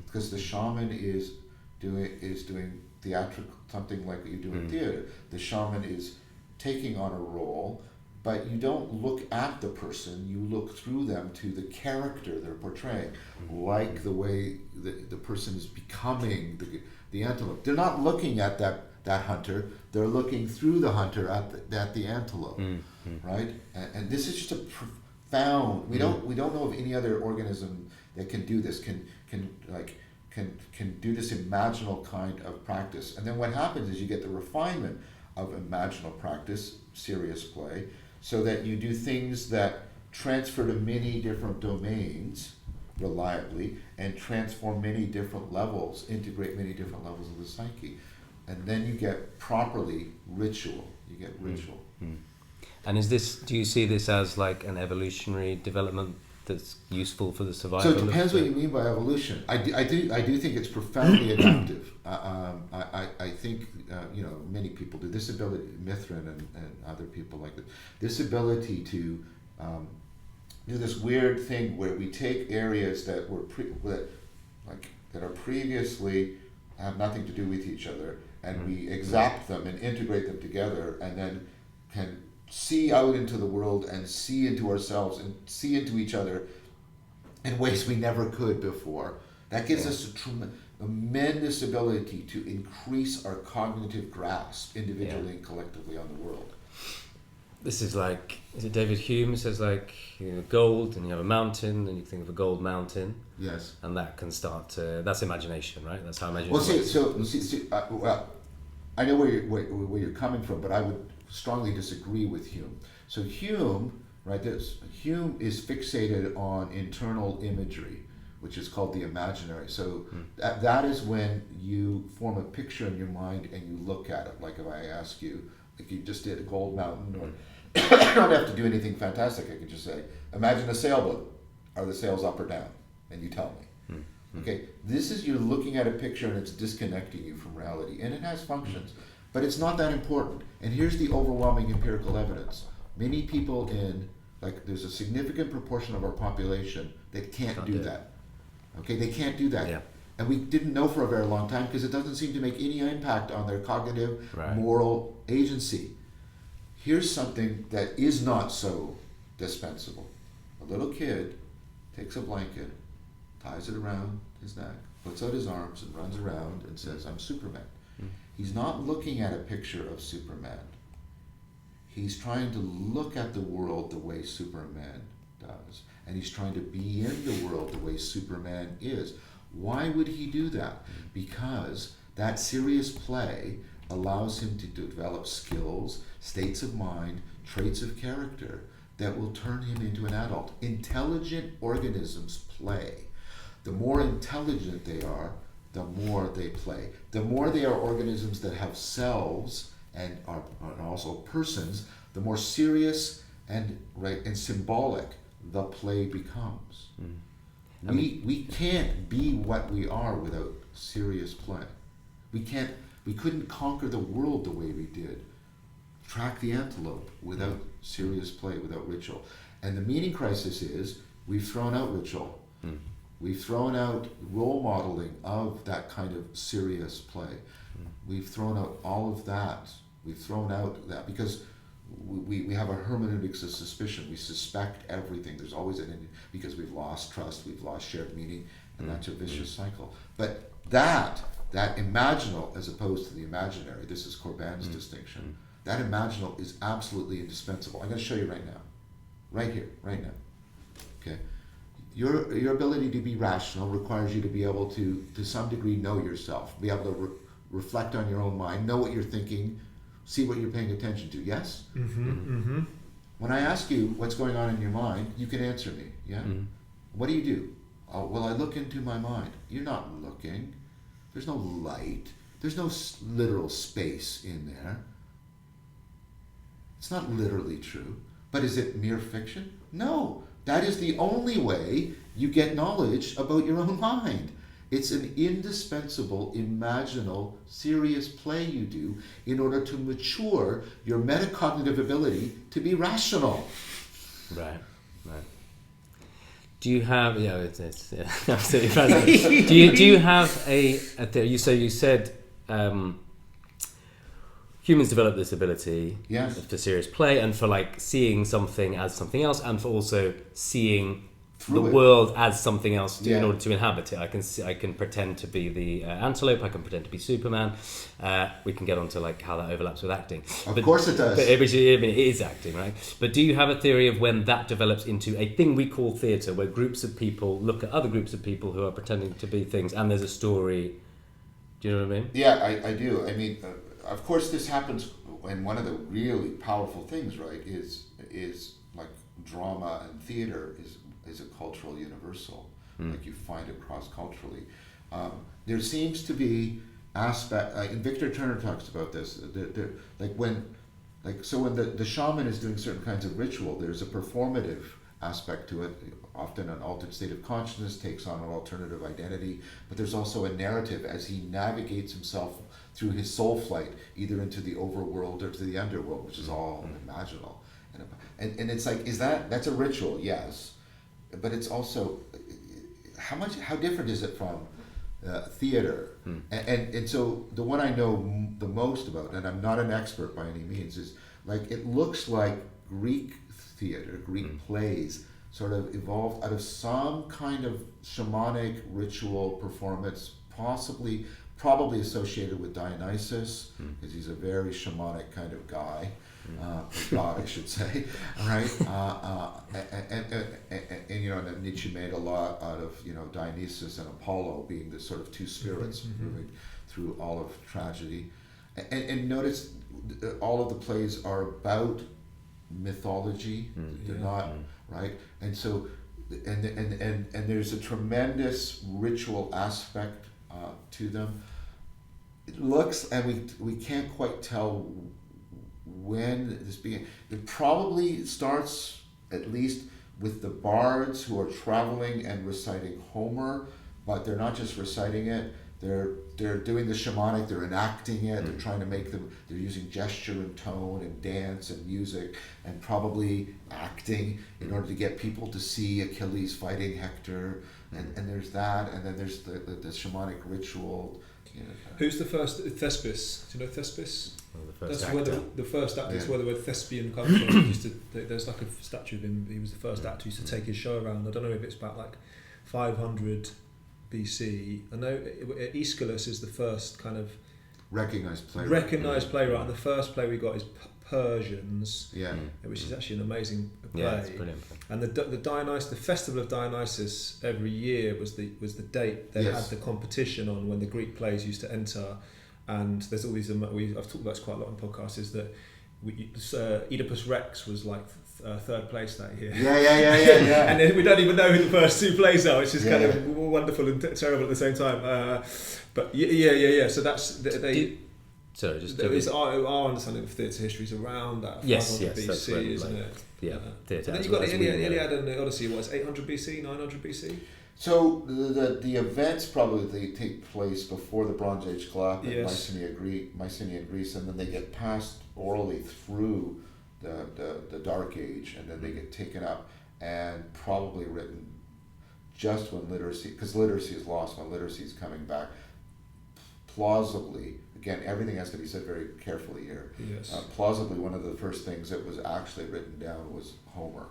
Because the shaman is doing theatrical, something like what you do in theater. The shaman is taking on a role, but you don't look at the person, you look through them to the character they're portraying, like the way the person is becoming the antelope. They're not looking at that hunter, they're looking through the hunter at the antelope, right? And this is just a profound, we don't know of any other organism that can do this, can do this imaginal kind of practice. And then what happens is you get the refinement of imaginal practice, serious play, so that you do things that transfer to many different domains reliably and transform many different levels, integrate many different levels of the psyche. And then you get properly ritual. You get ritual. And do you see this as like an evolutionary development that's useful for the survival? So it depends what you mean by evolution. I do think it's profoundly adaptive. I think many people do this ability, Mithrin and other people like this ability to do this weird thing where we take areas that were that are previously have nothing to do with each other, and we exact them and integrate them together, and then can see out into the world and see into ourselves and see into each other in ways we never could before. That gives us a tremendous ability to increase our cognitive grasp individually and collectively on the world. This is like, is it David Hume says like, gold, and you have a mountain, and you think of a gold mountain. Yes. And that can start to, that's imagination, right? That's how imagination works. Well, I know where you're coming from, but I would strongly disagree with Hume. So Hume, right, Hume is fixated on internal imagery, which is called the imaginary. So that is when you form a picture in your mind and you look at it. Like if I ask you, like you just did a gold mountain, or I don't have to do anything fantastic. I could just say, imagine a sailboat. Are the sails up or down? And you tell me. Okay, this is you're looking at a picture and it's disconnecting you from reality. And it has functions, but it's not that important. And here's the overwhelming empirical evidence. Many people there's a significant proportion of our population that can't do that. Okay, they can't do that. Yeah. And we didn't know for a very long time because it doesn't seem to make any impact on their cognitive, moral agency. Here's something that is not so dispensable. A little kid takes a blanket, ties it around his neck, puts out his arms and runs around and says, I'm Superman. He's not looking at a picture of Superman. He's trying to look at the world the way Superman does. And he's trying to be in the world the way Superman is. Why would he do that? Because that serious play allows him to develop skills, states of mind, traits of character that will turn him into an adult. Intelligent organisms play. The more intelligent they are, the more they play. The more they are organisms that have selves and are also persons, the more serious and symbolic the play becomes. We can't be what we are without serious play. We couldn't conquer the world the way we did, track the antelope without serious play, without ritual. And the meaning crisis is we've thrown out ritual. We've thrown out role modeling of that kind of serious play. We've thrown out all of that. We've thrown out that because we have a hermeneutics of suspicion. We suspect everything. There's always because we've lost trust, we've lost shared meaning, and that's a vicious cycle. But that imaginal as opposed to the imaginary, this is Corbin's distinction, that imaginal is absolutely indispensable. I'm going to show you right now. Right here, right now. Okay? Your ability to be rational requires you to be able to some degree, know yourself, be able to reflect on your own mind, know what you're thinking, see what you're paying attention to. Yes? When I ask you what's going on in your mind, you can answer me. Yeah? What do? Oh, well, I look into my mind. You're not looking. There's no light. There's no literal space in there. It's not literally true. But is it mere fiction? No. That is the only way you get knowledge about your own mind. It's an indispensable, imaginal, serious play you do in order to mature your metacognitive ability to be rational. Right. Do you have? Yeah, it's absolutely fascinating. do you have a theory? So you said humans develop this ability for serious play and for like seeing something as something else, and for also seeing the world as something else in order to inhabit it. I can pretend to be the antelope. I can pretend to be Superman. We can get on to like how that overlaps with acting. Of course it does. But it is acting, right? But do you have a theory of when that develops into a thing we call theatre, where groups of people look at other groups of people who are pretending to be things, and there's a story? Do you know what I mean? Yeah, I do. I mean, of course, this happens, and one of the really powerful things, right, is like drama and theater is a cultural universal. Like you find it cross-culturally. There seems to be aspect, and Victor Turner talks about this, when the shaman is doing certain kinds of ritual, there's a performative aspect to it. Often an altered state of consciousness takes on an alternative identity, but there's also a narrative as he navigates himself through his soul flight, either into the overworld or to the underworld, which is all imaginal. And it's like, that's a ritual, yes, but it's also, how different is it from theater? And so the one I know the most about, and I'm not an expert by any means, is like, it looks like Greek theater, Greek plays, sort of evolved out of some kind of shamanic ritual performance, probably associated with Dionysus, because he's a very shamanic kind of guy, god, I should say, right? And you know, and Nietzsche made a lot out of, you know, Dionysus and Apollo being the sort of two spirits moving through all of tragedy. And notice all of the plays are about mythology. They're not, right? And so, and there's a tremendous ritual aspect to them. It looks, and we can't quite tell when this began. It probably starts at least with the bards who are traveling and reciting Homer, but they're not just reciting it. They're doing the shamanic, they're enacting it, they're trying to make them, they're using gesture and tone and dance and music and probably acting in order to get people to see Achilles fighting Hector, and there's that, and then there's the shamanic ritual. You know, who's the first Thespis? Do you know Thespis? Well, the first That's actor. where the first actor is where the word thespian comes from. There's like a statue of him. He was the first actor who used to take his show around. I don't know if it's about like 500 BC. I know Aeschylus is the first kind of recognized playwright. And the first play we got is Persians, which is actually an amazing play. Yeah, it's brilliant. And the Festival of Dionysus every year was the date they had the competition on when the Greek plays used to enter. And there's all these. I've talked about this quite a lot on podcasts. Is that Oedipus Rex was like third place that year. Yeah. And then we don't even know who the first two plays are, which is kind of wonderful and terrible at the same time. But yeah. So that's our understanding of theatre history is around that 500 BC, isn't it? Yeah, theatre. Then you've got the Iliad and the Odyssey. What is 800 BC, 900 BC? So the events probably take place before the Bronze Age collapse in Mycenaean Greece, and then they get passed orally through the Dark Age, and then they get taken up and probably written just when literacy, because literacy is lost, when literacy is coming back, plausibly, again, everything has to be said very carefully here. Yes. Plausibly, one of the first things that was actually written down was Homer.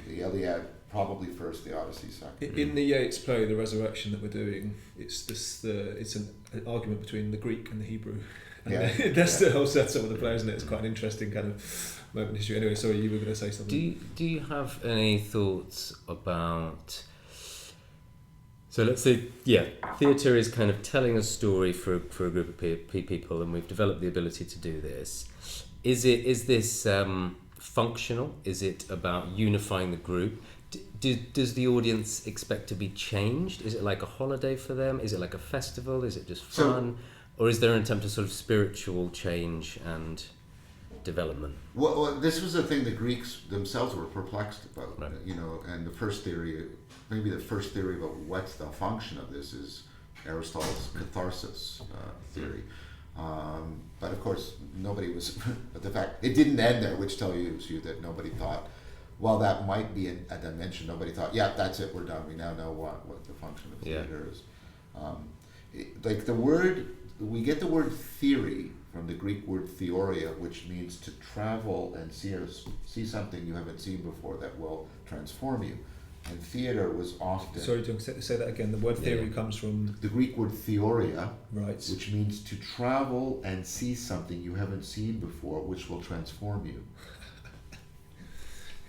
The Iliad probably first, the Odyssey second. In the Yeats play, The Resurrection, that we're doing, it's an argument between the Greek and the Hebrew. And that's the whole setup of the play, isn't it? It's quite an interesting kind of moment in history. Anyway, sorry, you were going to say something. Do you have any thoughts about... So let's say, theatre is kind of telling a story for a group of people, and we've developed the ability to do this. Is this functional? Is it about unifying the group? Does the audience expect to be changed? Is it like a holiday for them? Is it like a festival? Is it just fun? Or is there an attempt to sort of spiritual change and development? Well, this was the thing the Greeks themselves were perplexed about, right. And the first theory about what's the function of this is Aristotle's catharsis theory. But of course, nobody was, but the fact, it didn't end there, which tells you that nobody thought, well, that might be a dimension. Nobody thought, yeah, that's it, we're done. We now know what the function of theater is. Like the word, we get the word theory from the Greek word theoria, which means to travel and see something you haven't seen before that will transform you. And theater was often... Sorry, to say that again. The word theory comes from... The Greek word theoria, right, which means to travel and see something you haven't seen before, which will transform you.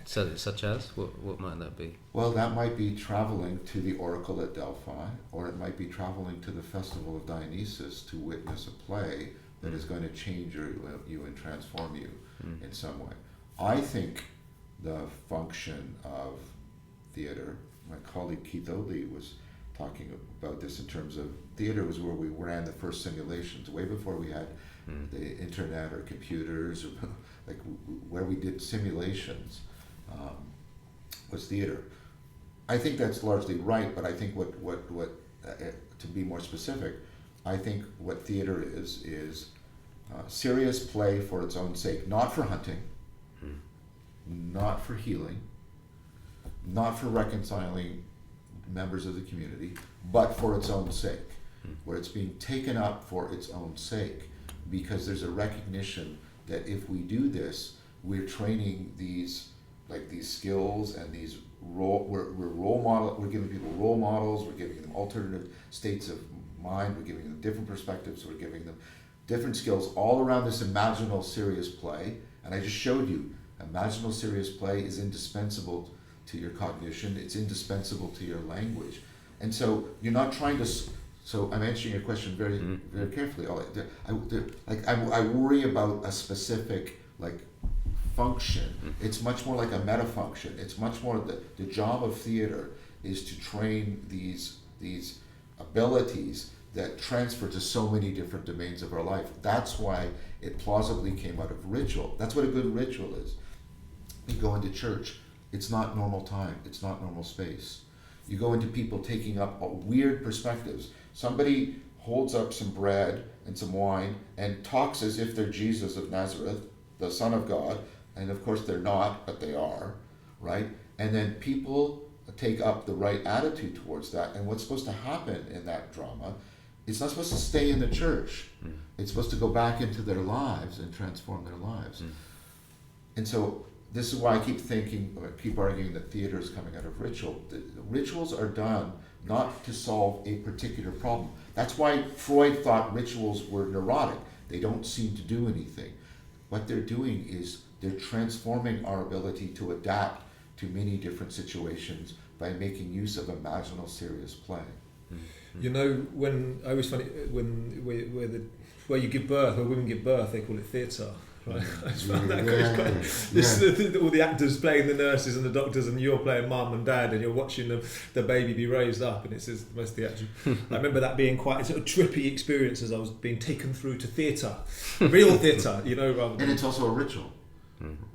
So, such as? What might that be? Well, that might be traveling to the oracle at Delphi, or it might be traveling to the festival of Dionysus to witness a play that is going to change you and transform you in some way. I think the function of theater, my colleague Keith Odley was talking about this in terms of theater was where we ran the first simulations, way before we had the internet or computers, or like where we did simulations. Was theater. I think that's largely right, but I think what to be more specific, I think what theater is serious play for its own sake, not for hunting, not for healing, not for reconciling members of the community, but for its own sake, where it's being taken up for its own sake, because there's a recognition that if we do this, we're training these skills and these we're giving people role models, we're giving them alternative states of mind, we're giving them different perspectives, we're giving them different skills all around this imaginal serious play. And I just showed you, imaginal serious play is indispensable to your cognition, it's indispensable to your language. And so you're not trying to, so I'm answering your question very, very carefully. I worry about a specific function. It's much more like a meta function. It's much more the job of theater is to train these abilities that transfer to so many different domains of our life. That's why it plausibly came out of ritual. That's what a good ritual is. You go into church, it's not normal time, it's not normal space. You go into people taking up weird perspectives. Somebody holds up some bread and some wine and talks as if they're Jesus of Nazareth, the Son of God, and of course they're not, but they are, right? And then people take up the right attitude towards that, and what's supposed to happen in that drama, it's not supposed to stay in the church. It's supposed to go back into their lives and transform their lives. And so this is why I keep arguing that theater is coming out of ritual. The rituals are done not to solve a particular problem. That's why Freud thought rituals were neurotic. They don't seem to do anything. What they're doing is they're transforming our ability to adapt to many different situations by making use of imaginal serious play. You know, when I always find it where you give birth, where women give birth, they call it theatre. Right? I just found that all the actors playing the nurses and the doctors, and you're playing mum and dad, and you're watching the baby be raised up, and it's the most theatrical. I remember that being quite a sort of trippy experience as I was being taken through to theatre, real theatre, rather than... And it's also a ritual,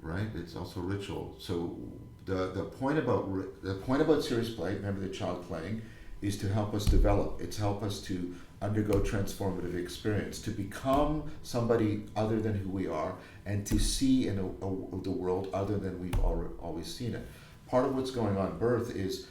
right? It's also a ritual. So the point about serious play, remember the child playing, is to help us develop. It's help us to undergo transformative experience, to become somebody other than who we are, and to see in the world other than we've always seen it. Part of what's going on in birth is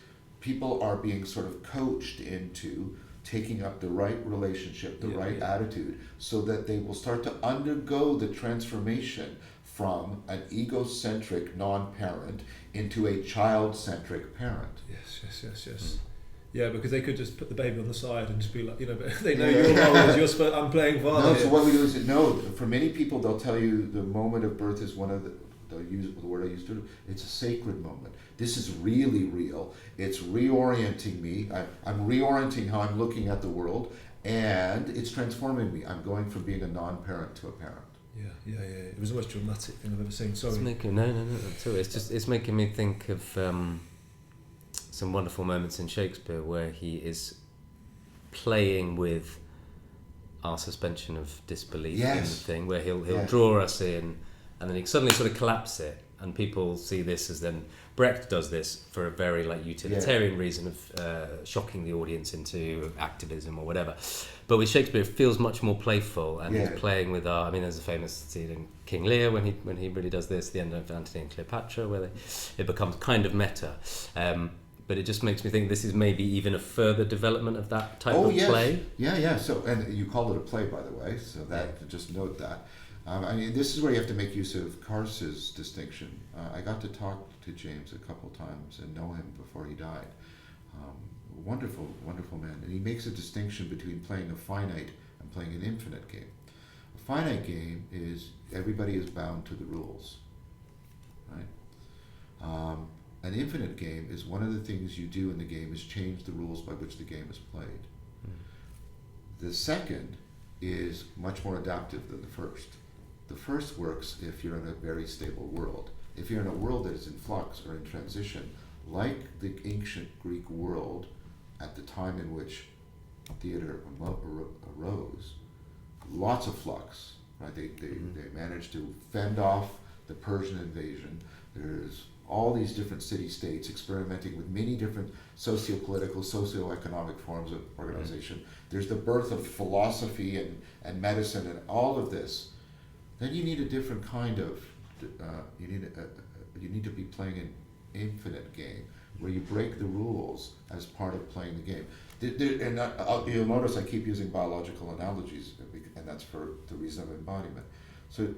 people are being sort of coached into taking up the right relationship, the right attitude, so that they will start to undergo the transformation from an egocentric non-parent into a child-centric parent. Yes. Yeah, because they could just put the baby on the side and just be like, but they know your role is I'm playing father. No, so what we do is, for many people, they'll tell you the moment of birth is one of they'll use the word I used to, it's a sacred moment. This is really real. It's reorienting me. I'm reorienting how I'm looking at the world, and it's transforming me. I'm going from being a non-parent to a parent. Yeah. It was the most dramatic thing I've ever seen. Sorry. No, at all. It's making me think of some wonderful moments in Shakespeare where he is playing with our suspension of disbelief in the thing, where he'll draw us in, and then he suddenly sort of collapse it, and people see this as then Brecht does this for a very utilitarian reason of shocking the audience into activism or whatever. But with Shakespeare, it feels much more playful, and he's playing with our. I mean, there's a famous scene in King Lear when he really does this, the end of Antony and Cleopatra, where it becomes kind of meta. But it just makes me think this is maybe even a further development of that type of play. Yeah. So, and you called it a play, by the way. So just note that. This is where you have to make use of Kars's distinction. I got to talk to James a couple times and know him before he died. Wonderful, wonderful man. And he makes a distinction between playing a finite and playing an infinite game. A finite game is everybody is bound to the rules, right? An infinite game is one of the things you do in the game is change the rules by which the game is played. The second is much more adaptive than the first. The first works if you're in a very stable world. If you're in a world that is in flux or in transition, like the ancient Greek world at the time in which theater arose, lots of flux, right? They managed to fend off the Persian invasion. There's all these different city-states experimenting with many different socio-political, socio-economic forms of organization. There's the birth of philosophy and medicine and all of this. Then you need a different kind of, you need to be playing an infinite game where you break the rules as part of playing the game. You'll notice I keep using biological analogies, and that's for the reason of embodiment. So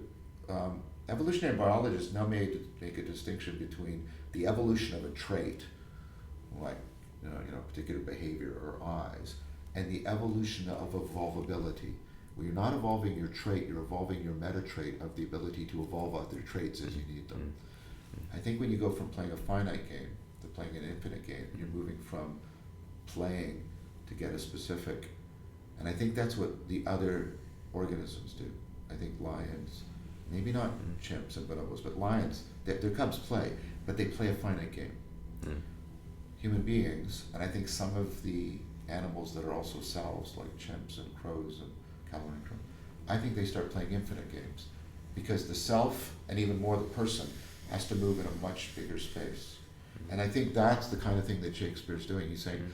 evolutionary biologists now make a distinction between the evolution of a trait, like particular behavior or eyes, and the evolution of evolvability. Where you're not evolving your trait, you're evolving your meta trait of the ability to evolve other traits as you need them. I think when you go from playing a finite game to playing an infinite game, you're moving from playing to get a specific, and I think that's what the other organisms do. I think lions, maybe not chimps and bonobos, but lions, their cubs play, but they play a finite game. Human beings, and I think some of the animals that are also selves, like chimps and crows and calamari, I think they start playing infinite games, because the self, and even more the person, has to move in a much bigger space. And I think that's the kind of thing that Shakespeare's doing. He's saying,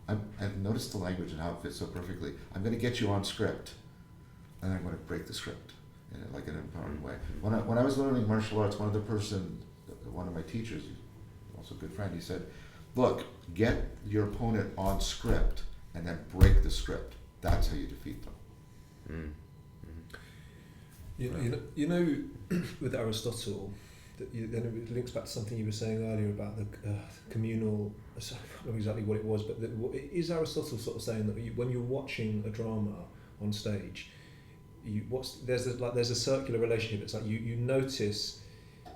and notice the language and how it fits so perfectly. I'm going to get you on script, and I'm going to break the script in like an empowering way. When I was learning martial arts, one of my teachers, also a good friend, he said, look, get your opponent on script and then break the script. That's how you defeat them. With Aristotle, then it links back to something you were saying earlier about the communal. I don't know exactly what it was, but is Aristotle sort of saying that when you're watching a drama on stage, there's a circular relationship. It's like you notice.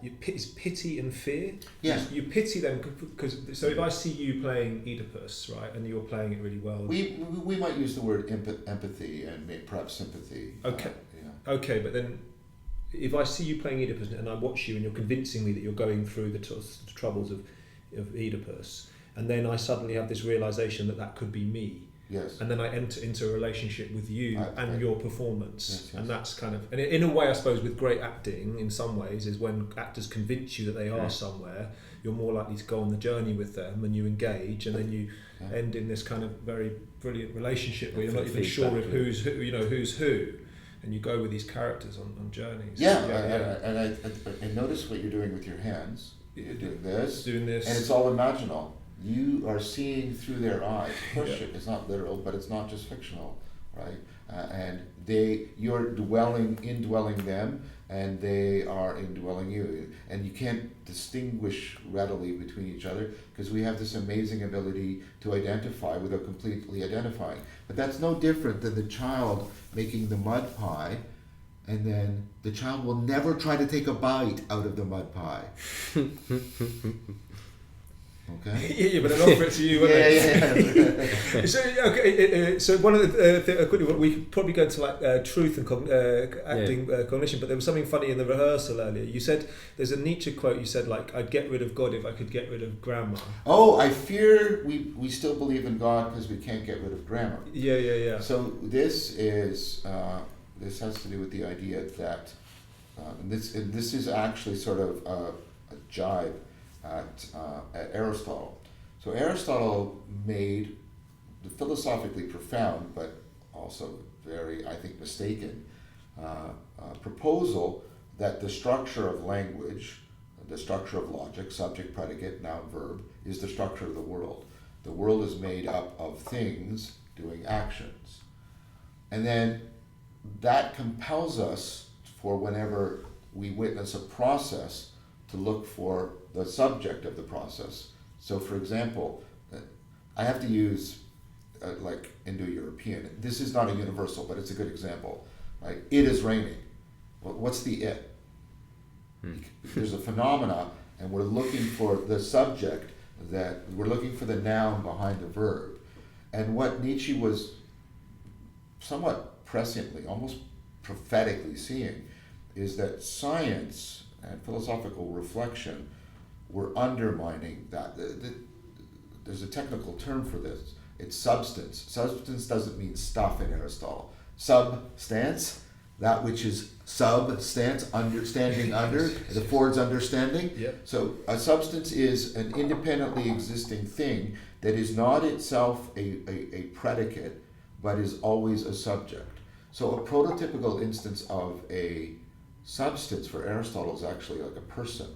It's pity and fear. Yeah. You pity them because. So if I see you playing Oedipus, right, and you're playing it really well. We might use the word empathy and perhaps sympathy. Okay. Okay, but then if I see you playing Oedipus and I watch you and you're convincing me that you're going through the troubles of Oedipus, and then I suddenly have this realization that could be me. Yes. And then I enter into a relationship with you and your performance. Yes. And that's kind of, and in a way, I suppose, with great acting, in some ways, is when actors convince you that they are somewhere, you're more likely to go on the journey with them and you engage, and then you end in this kind of very brilliant relationship where you're not even sure of who's who, and you go with these characters on journeys. And notice what you're doing with your hands. You're doing this, and it's all imaginal. you are seeing through their eyes. Of course, it's not literal, but it's not just fictional, right? And you're indwelling them, and they are indwelling you. And you can't distinguish readily between each other because we have this amazing ability to identify without completely identifying. But that's no different than the child making the mud pie, and then the child will never try to take a bite out of the mud pie. Okay. Yeah, but they'll offer it to you, won't they? So one of the quickly, we could probably go into like truth and acting cognition, but there was something funny in the rehearsal earlier. You said there's a Nietzsche quote. You said like, "I'd get rid of God if I could get rid of grammar." Oh, I fear we still believe in God because we can't get rid of grammar. Yeah. So this is this has to do with the idea that this is actually sort of a jibe at Aristotle. So Aristotle made the philosophically profound, but also very, I think, mistaken proposal that the structure of language, the structure of logic, subject, predicate, noun, verb, is the structure of the world. The world is made up of things doing actions. And then that compels us, for whenever we witness a process, to look for the subject of the process. So for example, I have to use like Indo-European. This is not a universal, but it's a good example. Right? It is raining. Well, what's the it? There's a phenomena, and we're looking for the subject, that we're looking for the noun behind the verb. And what Nietzsche was somewhat presciently, almost prophetically seeing, is that science and philosophical reflection were undermining that. There's a technical term for this. It's substance. Substance doesn't mean stuff in Aristotle. Substance, that which is substance, standing under, the Ford's understanding. Yep. So a substance is an independently existing thing that is not itself a predicate, but is always a subject. So a prototypical instance of a substance for Aristotle is actually like a person.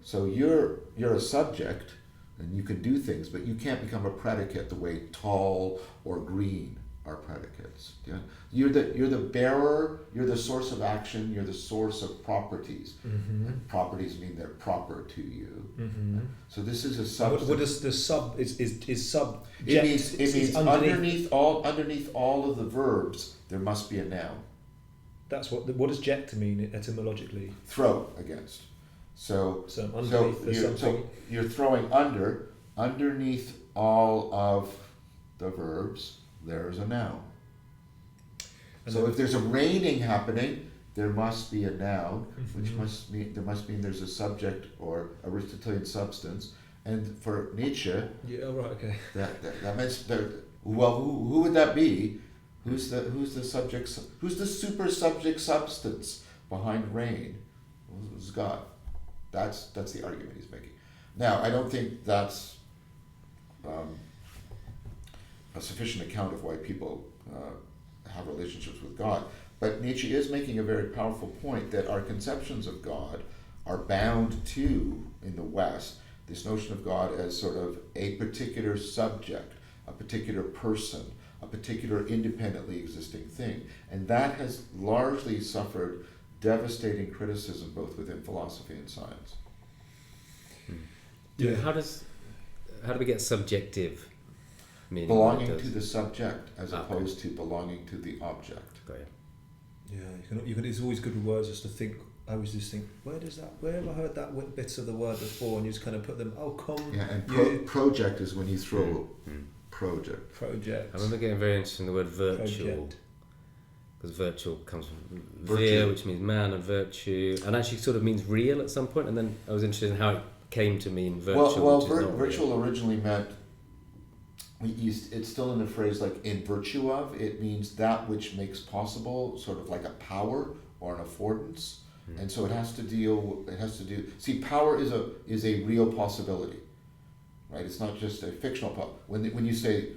So you're a subject, and you can do things, but you can't become a predicate the way tall or green are predicates. Yeah? You're the bearer. You're the source of action. You're the source of properties. Mm-hmm. And properties mean they're proper to you. Mm-hmm. So this is a substance. What is the sub? Is subject? It means underneath all of the verbs there must be a noun. That's what does ject mean etymologically? Throw against. So underneath you're throwing underneath all of the verbs, there's a noun. And so if there's a raining happening, there must be a noun, which must mean there's a subject or Aristotelian substance. And for Nietzsche, that means well, who would that be? Who's the subject? Who's the super subject substance behind rain? Who's God? That's the argument he's making. Now, I don't think that's a sufficient account of why people have relationships with God. But Nietzsche is making a very powerful point that our conceptions of God are bound to, in the West, this notion of God as sort of a particular subject, a particular person, a particular independently existing thing. And that has largely suffered devastating criticism both within philosophy and science. Yeah. How do we get subjective meaning? Belonging to the subject as opposed to belonging to the object. Got it. Yeah, you can. It's always good with words just to think. I always just think, where have I heard that bits of the word before? And you just kind of put them. Oh, come. Yeah, and project is when you throw project. Project. I remember getting very interested in the word virtual. Because virtual comes from vir, which means man, and virtue, and actually sort of means real at some point. And then I was interested in how it came to mean virtual. Well, virtual originally meant. It's still in the phrase like in virtue of. It means that which makes possible, sort of like a power or an affordance, and so it has to do. See, power is a real possibility, right? It's not just a fictional power. When you say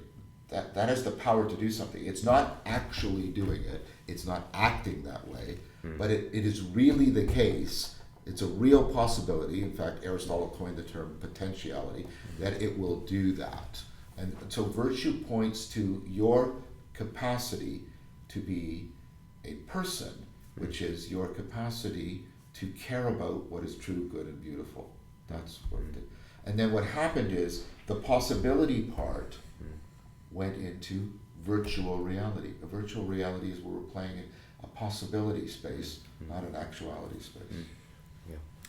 that has the power to do something, it's not actually doing it. It's not acting that way, but it is really the case It's a real possibility. In fact, Aristotle coined the term potentiality, that it will do that. And so virtue points to your capacity to be a person, which is your capacity to care about what is true, good, and beautiful. That's what it did. And then what happened is the possibility part went into virtual reality. A virtual reality is where we're playing in a possibility space, not an actuality space.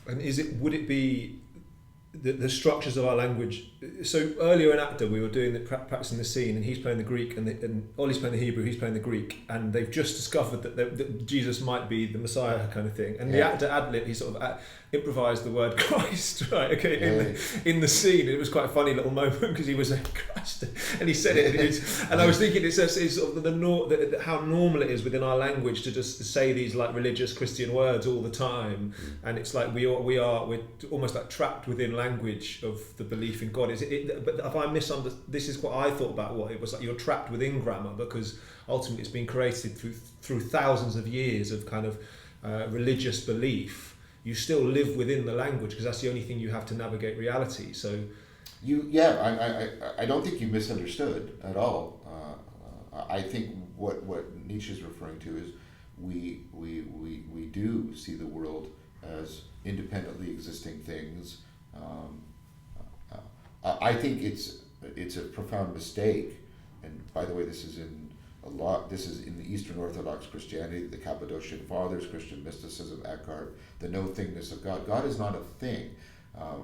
And would it be the structures of our language? So earlier in Actor, we were doing practicing the scene, and he's playing the Greek, and Ollie's playing the Hebrew, he's playing the Greek, and they've just discovered that Jesus might be the Messiah kind of thing. And the actor ad-lib, he sort of improvised the word Christ, right? Okay, in the scene. And it was quite a funny little moment because he was saying Christ, and he said it, and I was thinking it's sort of how normal it is within our language to just say these like religious Christian words all the time, and it's like we're almost like trapped within language of the belief in God. But if I misunderstood, this is what I thought about what it was like. You're trapped within grammar because ultimately it's been created through thousands of years of kind of religious belief. You still live within the language because that's the only thing you have to navigate reality. So, I don't think you misunderstood at all. I think what Nietzsche is referring to is we do see the world as independently existing things. I think it's a profound mistake, and by the way, this is in the Eastern Orthodox Christianity, the Cappadocian Fathers, Christian mysticism, Eckhart, the no-thingness of God. God is not a thing.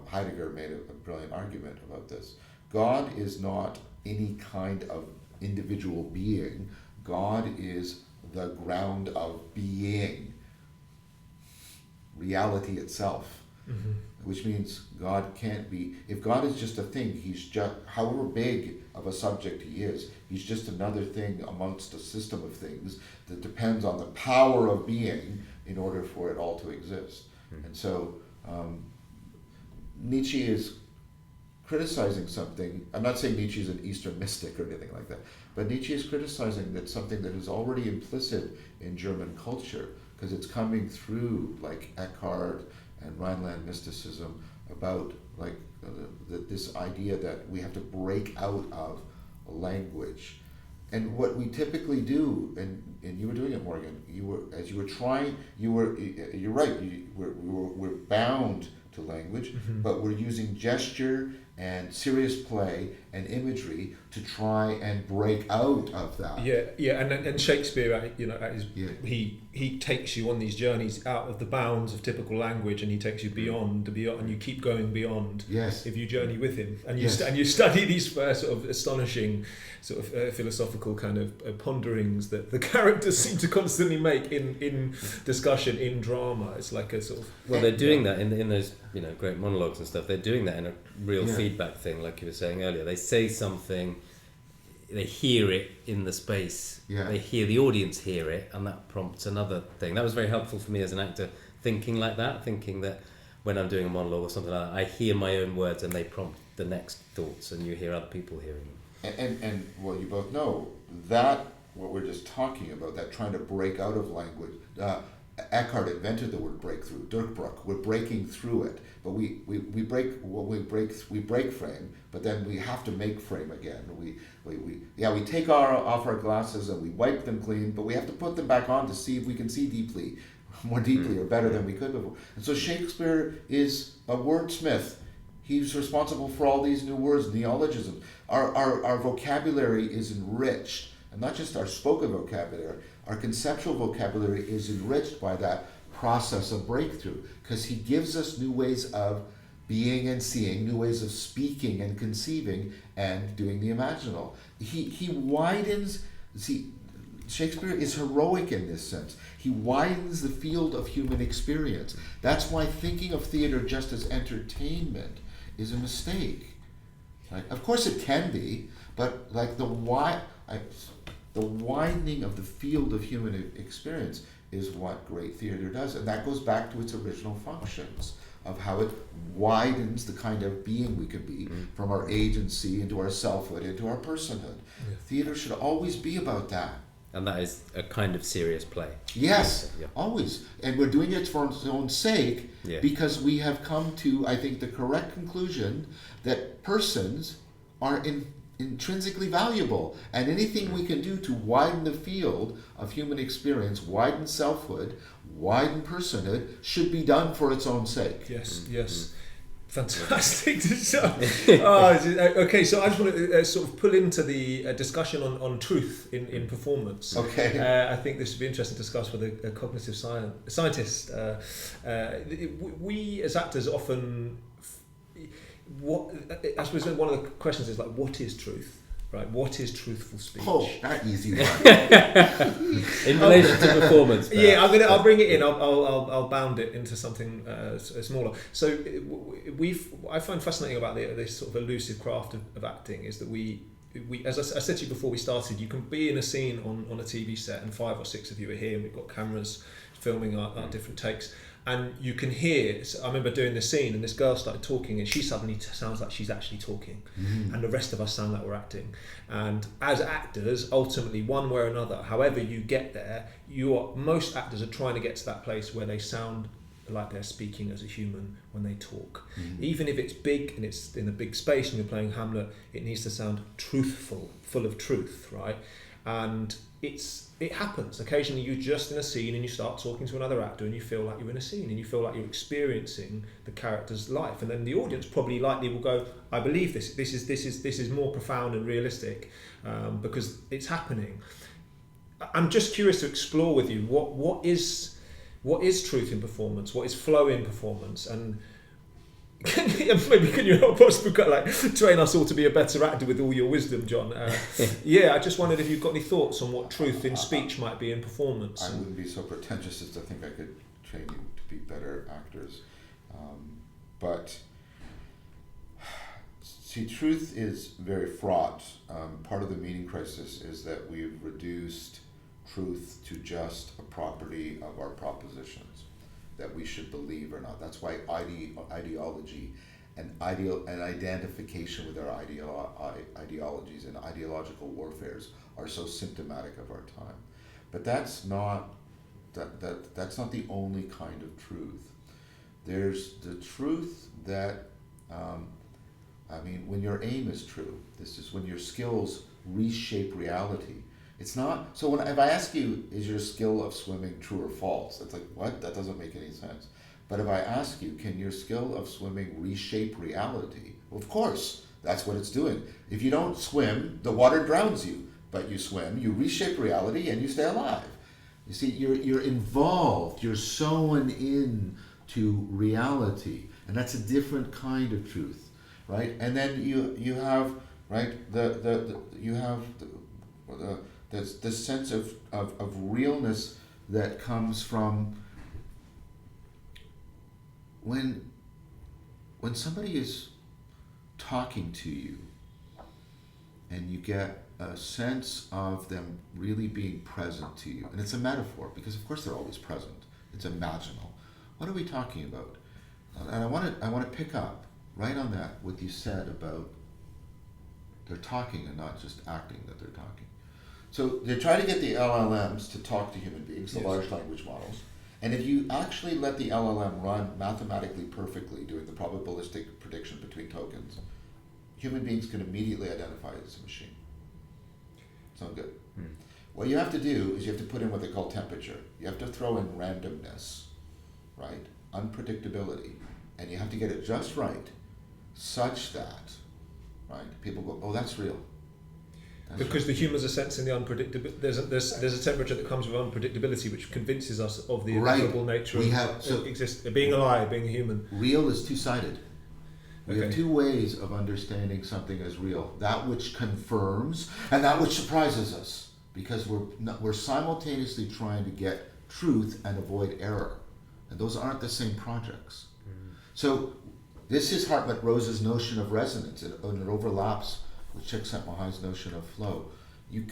Heidegger made a brilliant argument about this. God is not any kind of individual being. God is the ground of being, reality itself. Mm-hmm. Which means God can't be, if God is just a thing, he's just, however big of a subject he is, he's just another thing amongst a system of things that depends on the power of being in order for it all to exist. Mm-hmm. And so Nietzsche is criticizing something. I'm not saying Nietzsche is an Eastern mystic or anything like that, but Nietzsche is criticizing that something that is already implicit in German culture, because it's coming through like Eckhart and Rhineland mysticism about like this idea that we have to break out of a language. And what we typically do, and you were doing it, Morgan, you're right, we're bound to language, mm-hmm. but we're using gesture and serious play and imagery to try and break out of that. And Shakespeare, he takes you on these journeys out of the bounds of typical language, and he takes you beyond, and you keep going beyond. Yes. If you journey with him, and you you study these sort of astonishing, sort of philosophical kind of ponderings that the characters seem to constantly make in discussion, in drama. It's like a sort of they're doing that in those great monologues and stuff. They're doing that in a real feedback thing, like you were saying earlier. They say something, they hear it in the space, they hear the audience hear it, and that prompts another thing. That was very helpful for me as an actor, thinking that when I'm doing a monologue or something like that, I hear my own words and they prompt the next thoughts, and you hear other people hearing them. And well, you both know that what we're just talking about, that trying to break out of language. Eckhart invented the word breakthrough. Durchbruch. We're breaking through it, but we break frame, but then we have to make frame again. We take off our glasses and we wipe them clean, but we have to put them back on to see if we can see more deeply or better than we could before. And so Shakespeare is a wordsmith. He's responsible for all these new words, neologisms. Our vocabulary is enriched, and not just our spoken vocabulary. Our conceptual vocabulary is enriched by that process of breakthrough, because he gives us new ways of being and seeing, new ways of speaking and conceiving and doing the imaginal. He widens, Shakespeare is heroic in this sense. He widens the field of human experience. That's why thinking of theater just as entertainment is a mistake. Like, of course it can be, but like the widening of the field of human experience is what great theater does. And that goes back to its original functions of how it widens the kind of being we can be, from our agency into our selfhood, into our personhood. Yeah. Theater should always be about that. And that is a kind of serious play. Yes, Yeah. always. And we're doing it for its own sake Yeah. because we have come to, I think, the correct conclusion that persons are intrinsically valuable. And anything we can do to widen the field of human experience, widen selfhood, widen personhood, should be done for its own sake. Yes, yes. Fantastic. Okay, so I just want to sort of pull into the discussion on truth in performance. Okay. I think this would be interesting to discuss with a cognitive scientist. We as actors often, I suppose one of the questions is like, what is truth? Right, what is truthful speech? Oh, that easy one. In relation to performance. Perhaps. Yeah, I'll bring it in. I'll bound it into something smaller. So I find fascinating about this sort of elusive craft of acting is that we as I said to you before we started, you can be in a scene on a TV set and 5 or 6 of you are here and we've got cameras filming our different takes. And you can hear, I remember doing this scene and this girl started talking and she suddenly sounds like she's actually talking. And the rest of us sound like we're acting. And as actors, ultimately, one way or another, however you get there, most actors are trying to get to that place where they sound like they're speaking as a human when they talk. Even if it's big and it's in a big space and you're playing Hamlet, it needs to sound truthful, full of truth, right? And it happens. Occasionally you're just in a scene and you start talking to another actor and you feel like you're in a scene and you feel like you're experiencing the character's life, and then the audience probably likely will go, I believe this is more profound and realistic because it's happening. I'm just curious to explore with you what is truth in performance, what is flow in performance, and maybe can you help us train us all to be a better actor with all your wisdom, John? I just wondered if you've got any thoughts on what truth in speech might be in performance. I wouldn't be so pretentious as to think I could train you to be better actors. But see, truth is very fraught. Part of the meaning crisis is that we've reduced truth to just a property of our propositions that we should believe or not. That's why ideology and identification with our ideologies and ideological warfares are so symptomatic of our time. But that's not the only kind of truth. There's the truth that when your aim is true, this is when your skills reshape reality. It's not, so if I ask you, is your skill of swimming true or false? It's like, what? That doesn't make any sense. But if I ask you, can your skill of swimming reshape reality? Well, of course, that's what it's doing. If you don't swim, the water drowns you. But you swim, you reshape reality, and you stay alive. You see, you're involved, you're sewn in to reality. And that's a different kind of truth, right? And then you have, right, there's this sense of realness that comes from when somebody is talking to you and you get a sense of them really being present to you. And it's a metaphor because of course they're always present. It's imaginal. What are we talking about? And I want to pick up right on that what you said about they're talking and not just acting that they're talking. So they try to get the LLMs to talk to human beings, the large language models. And if you actually let the LLM run mathematically perfectly, doing the probabilistic prediction between tokens, human beings can immediately identify it as a machine. Sound good? What you have to do is you have to put in what they call temperature. You have to throw in randomness, right? Unpredictability. And you have to get it just right, such that, right, people go, oh, that's real. Because the humans are sensing the unpredictability. There's a temperature that comes with unpredictability, which convinces us of the inevitable nature of being alive, being human. Real is two-sided. We have two ways of understanding something as real: that which confirms and that which surprises us, because we're simultaneously trying to get truth and avoid error, and those aren't the same projects. So this is Hartmut-Rosa's notion of resonance, and it overlaps with Csikszentmihalyi's notion of flow. You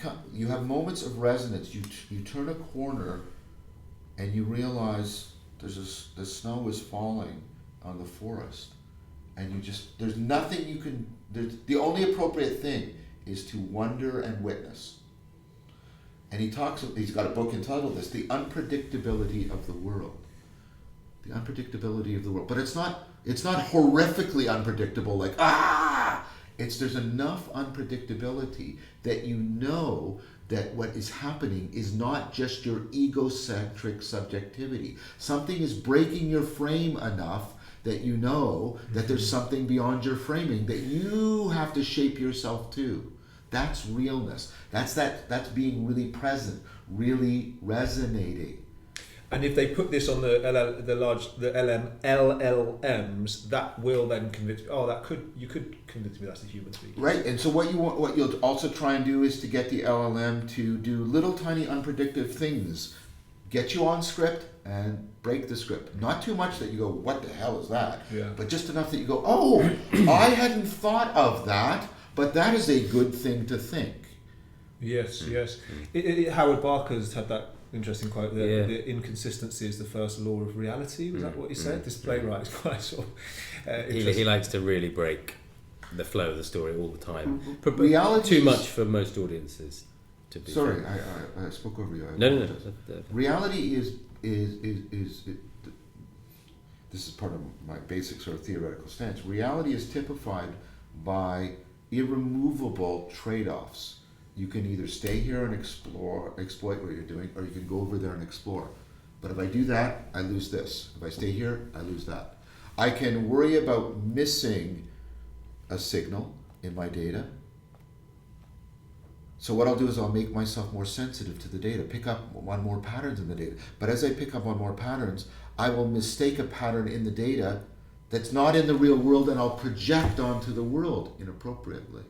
have moments of resonance. You turn a corner, and you realize the snow is falling on the forest, and there's nothing you can. The only appropriate thing is to wonder and witness. And he's got a book entitled this, The Unpredictability of the World. The unpredictability of the world. But it's not horrifically unpredictable, like, there's enough unpredictability that you know that what is happening is not just your egocentric subjectivity. Something is breaking your frame enough that you know that there's something beyond your framing that you have to shape yourself to. That's realness. That's being really present, really resonating. And if they put this on the LLMs, that will then convince me. Oh, you could convince me that's a human speaking. Right, and so what you'll also try and do is to get the LLM to do little tiny unpredictable things, get you on script and break the script. Not too much that you go, what the hell is that? Yeah. But just enough that you go, oh, I hadn't thought of that, but that is a good thing to think. Yes. Howard Barker's had that interesting quote, the inconsistency is the first law of reality. Was that what he said? This playwright is quite sort of he likes to really break the flow of the story all the time. Reality too much for most audiences. To be sorry, I spoke over you. No. Reality is this is part of my basic sort of theoretical stance. Reality is typified by irremovable trade-offs. You can either stay here and exploit what you're doing, or you can go over there and explore. But if I do that, I lose this. If I stay here, I lose that. I can worry about missing a signal in my data. So what I'll do is I'll make myself more sensitive to the data, pick up on more patterns in the data. But as I pick up on more patterns, I will mistake a pattern in the data that's not in the real world, and I'll project onto the world inappropriately.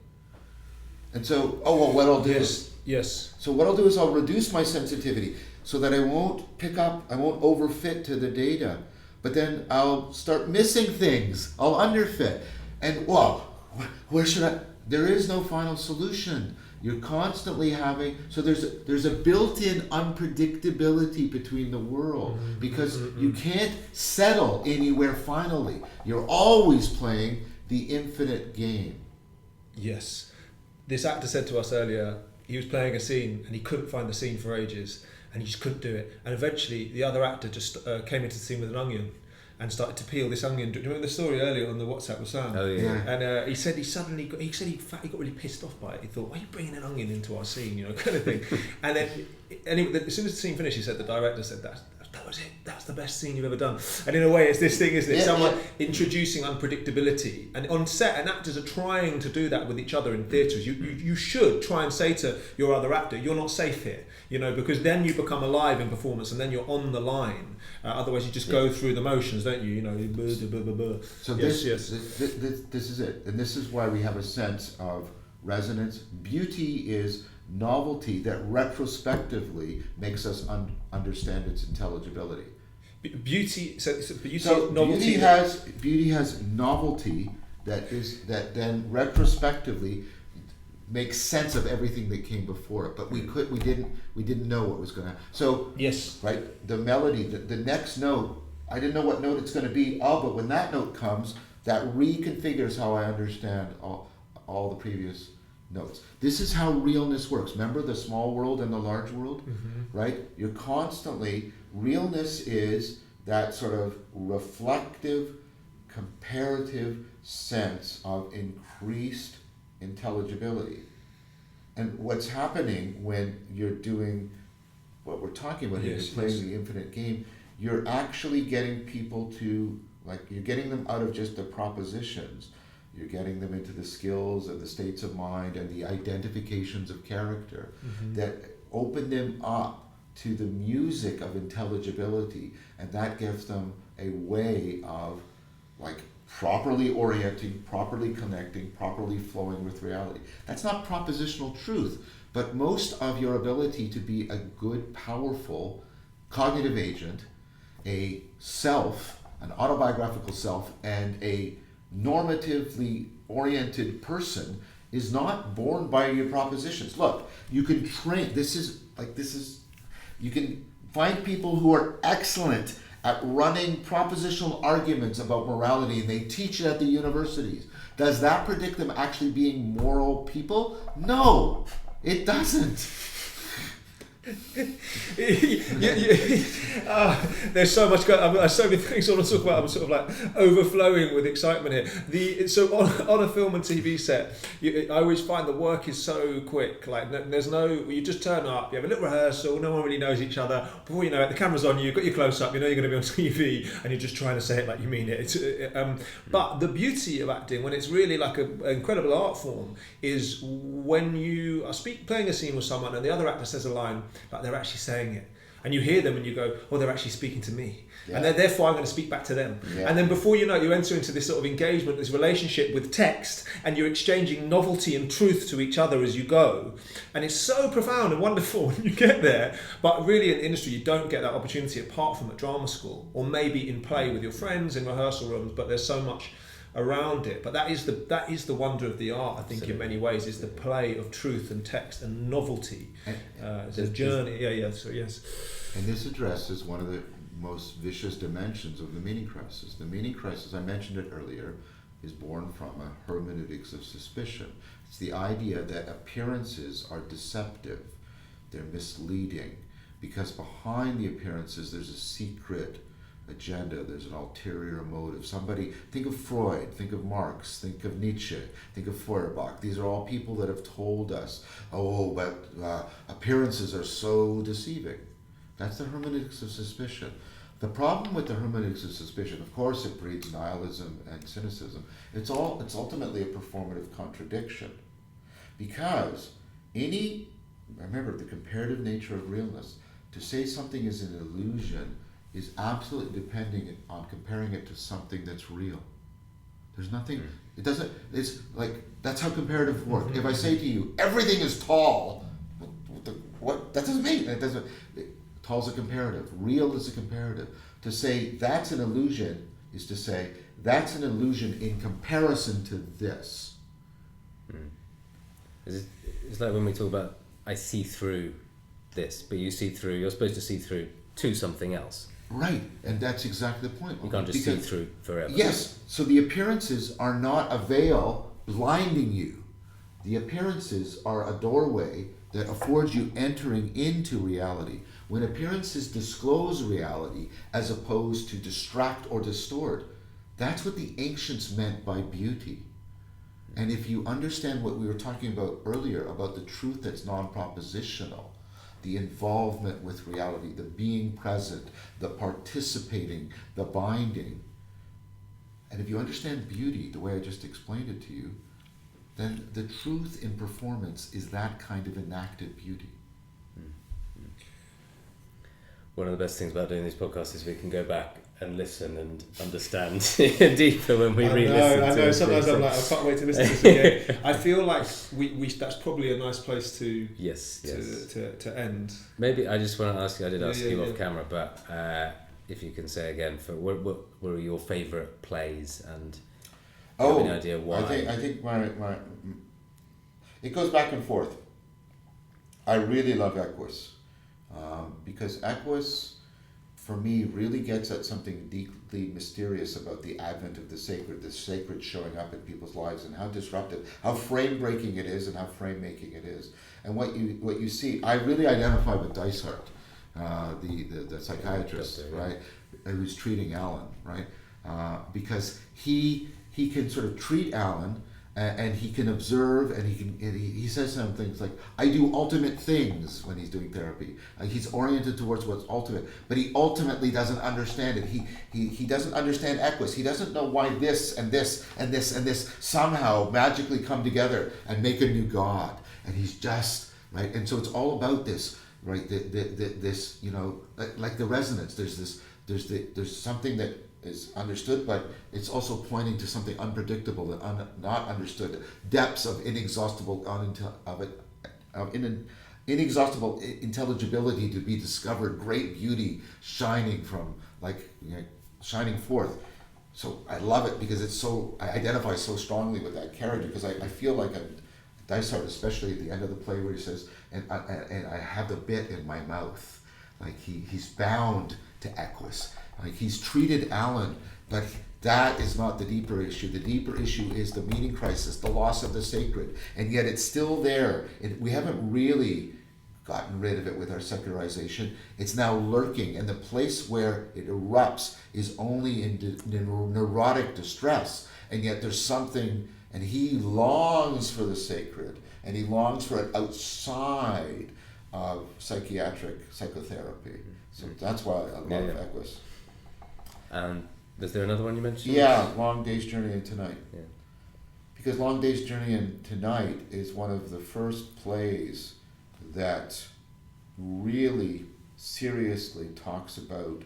And so, what I'll do is... Yes. So what I'll do is I'll reduce my sensitivity so that I won't overfit to the data. But then I'll start missing things. I'll underfit. And, where should I... There is no final solution. You're constantly having... So there's a built-in unpredictability between the world because you can't settle anywhere finally. You're always playing the infinite game. Yes. This actor said to us earlier, he was playing a scene and he couldn't find the scene for ages and he just couldn't do it. And eventually the other actor just came into the scene with an onion and started to peel this onion. Do you remember the story earlier on the WhatsApp with Sam? Oh yeah. And he said he got really pissed off by it. He thought, why are you bringing an onion into our scene, kind of thing. And then as soon as the scene finished, he said, the director said that was it. That's the best scene you've ever done. And in a way, it's this thing, isn't it? Yeah, Someone introducing unpredictability. And on set, and actors are trying to do that with each other in theatres. You should try and say to your other actor, you're not safe here, because then you become alive in performance and then you're on the line. Otherwise, you just go through the motions, don't you? So this is it. And this is why we have a sense of resonance. Beauty is novelty that retrospectively makes us understand its intelligibility. Beauty has novelty that then retrospectively makes sense of everything that came before it. But we didn't know what was going to. So yes, right, the melody, the next note, I didn't know what note it's going to be. But when that note comes, that reconfigures how I understand all the previous notes. This is how realness works. Remember the small world and the large world, right? You're constantly, realness is that sort of reflective, comparative sense of increased intelligibility. And what's happening when you're doing what we're talking about here, you're playing the infinite game, you're actually getting people to, you're getting them out of just the propositions. You're getting them into the skills and the states of mind and the identifications of character that open them up to the music of intelligibility, and that gives them a way of properly orienting, properly connecting, properly flowing with reality. That's not propositional truth, but most of your ability to be a good, powerful cognitive agent, a self, an autobiographical self, and a normatively oriented person is not born by your propositions. Look, you can train, you can find people who are excellent at running propositional arguments about morality, and they teach it at the universities. Does that predict them actually being moral people? No, it doesn't. There's so much. There's so many things I want to talk about. I'm sort of like overflowing with excitement here. So on a film and TV set, I always find the work is so quick. Like there's no. You just turn up. You have a little rehearsal. No one really knows each other. Before you know it, the camera's on you. You've got your close up. You know you're going to be on TV, and you're just trying to say it like you mean it. But the beauty of acting, when it's really like an incredible art form, is when you are playing a scene with someone and the other actor says a line, like they're actually saying it, and you hear them and you go, oh, they're actually speaking to me, and therefore I'm going to speak back to them, and then before you know it, you enter into this sort of engagement, this relationship with text, and you're exchanging novelty and truth to each other as you go, and it's so profound and wonderful when you get there. But really in the industry you don't get that opportunity apart from at drama school, or maybe in play with your friends in rehearsal rooms, but there's so much around it. But that is the wonder of the art, I think. Absolutely. In many ways is the play of truth and text and novelty. It's a journey. So yes. And this addresses one of the most vicious dimensions of the meaning crisis. The meaning crisis, I mentioned it earlier, is born from a hermeneutics of suspicion. It's the idea that appearances are deceptive, they're misleading, because behind the appearances there's a secret agenda, there's an ulterior motive. Somebody, think of Freud, think of Marx, think of Nietzsche, think of Feuerbach. These are all people that have told us, but appearances are so deceiving. That's the hermeneutics of suspicion. The problem with the hermeneutics of suspicion, of course, it breeds nihilism and cynicism. It's ultimately a performative contradiction, because remember the comparative nature of realness. To say something is an illusion is absolutely depending on comparing it to something that's real. There's nothing, it's like, that's how comparative work. If I say to you, everything is tall, what that doesn't mean, tall's a comparative, real is a comparative. To say that's an illusion is to say that's an illusion in comparison to this. It's like when we talk about, I see through this, but you're supposed to see through to something else. Right, and that's exactly the point. You can't just see through forever. Yes, so the appearances are not a veil blinding you. The appearances are a doorway that affords you entering into reality. When appearances disclose reality as opposed to distract or distort, that's what the ancients meant by beauty. And if you understand what we were talking about earlier, about the truth that's non-propositional, the involvement with reality, the being present, the participating, the binding. And if you understand beauty the way I just explained it to you, then the truth in performance is that kind of enacted beauty. One of the best things about doing these podcasts is we can go back and listen and understand deeper when we re-listen. I know. Sometimes I'm like, I can't wait to listen to this again. I feel like we that's probably a nice place to to end. Maybe I just want to ask you. I did ask you off camera, but if you can say again, for what were your favourite plays, and do you have any idea why? I think my it goes back and forth. I really love Equus, because Equus, for me, really gets at something deeply mysterious about the advent of the sacred showing up in people's lives, and how disruptive, how frame-breaking it is, and how frame-making it is. And what you see, I really identify with Dysart, the psychiatrist, right, who's treating Alan, right, because he can sort of treat Alan, and he can observe, and he says some things like, I do ultimate things when he's doing therapy. He's oriented towards what's ultimate, but he ultimately doesn't understand it. He doesn't understand Equus. He doesn't know why this and this and this and this somehow magically come together and make a new God. And he's just, right? And so it's all about this, right? This, like the resonance. There's something that is understood, but it's also pointing to something unpredictable and not understood. Depths of inexhaustible inexhaustible intelligibility to be discovered. Great beauty shining from, shining forth. So I love it because I identify so strongly with that character, because I feel like Dysart, especially at the end of the play where he says, and I have the bit in my mouth, like he's bound to Equus. Like he's treated Alan, but that is not the deeper issue. The deeper issue is the meaning crisis, the loss of the sacred, and yet it's still there. We haven't really gotten rid of it with our secularization. It's now lurking, and the place where it erupts is only in neurotic distress, and yet there's something, and he longs for the sacred, and he longs for it outside of psychiatric psychotherapy. So that's why I love Equus. And is there another one you mentioned? Yeah, Long Day's Journey into Night. Yeah. Because Long Day's Journey into Night is one of the first plays that really seriously talks about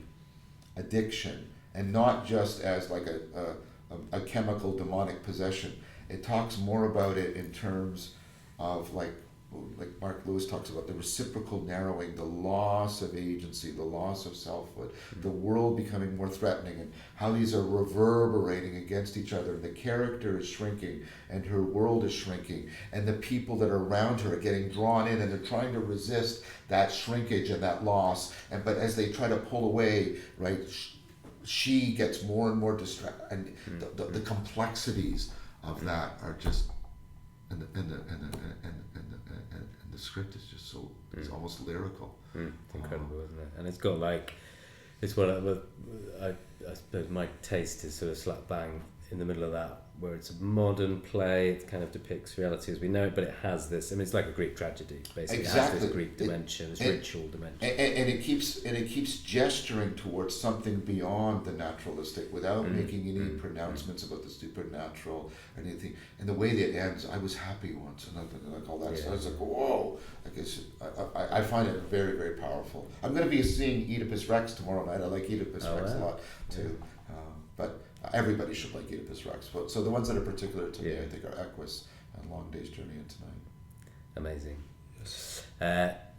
addiction, and not just as like a chemical demonic possession. It talks more about it in terms of like Mark Lewis talks about, the reciprocal narrowing, the loss of agency, the loss of selfhood, the world becoming more threatening, and how these are reverberating against each other. The character is shrinking, and her world is shrinking, and the people that are around her are getting drawn in, and they're trying to resist that shrinkage and that loss. But as they try to pull away, right, she gets more and more distracted, and the complexities of that are just, and the script is just so, it's almost lyrical. It's incredible, isn't it? And it's got like, it's what I suppose my taste is sort of slap bang in the middle of that, where it's a modern play. It kind of depicts reality as we know it, but it has this, I mean, it's like a Greek tragedy, basically. Exactly. It has this Greek dimension, this ritual dimension. And it keeps gesturing towards something beyond the naturalistic without making any pronouncements about the supernatural or anything. And the way that it ends, I was happy once, and like all that stuff. I was like, whoa! I find it very, very powerful. I'm going to be seeing Oedipus Rex tomorrow night. I like Oedipus Rex a lot too, but everybody should like Oedipus Rex. So the ones that are particular to me, I think, are Equus and Long Day's Journey into Night. Amazing. Yes.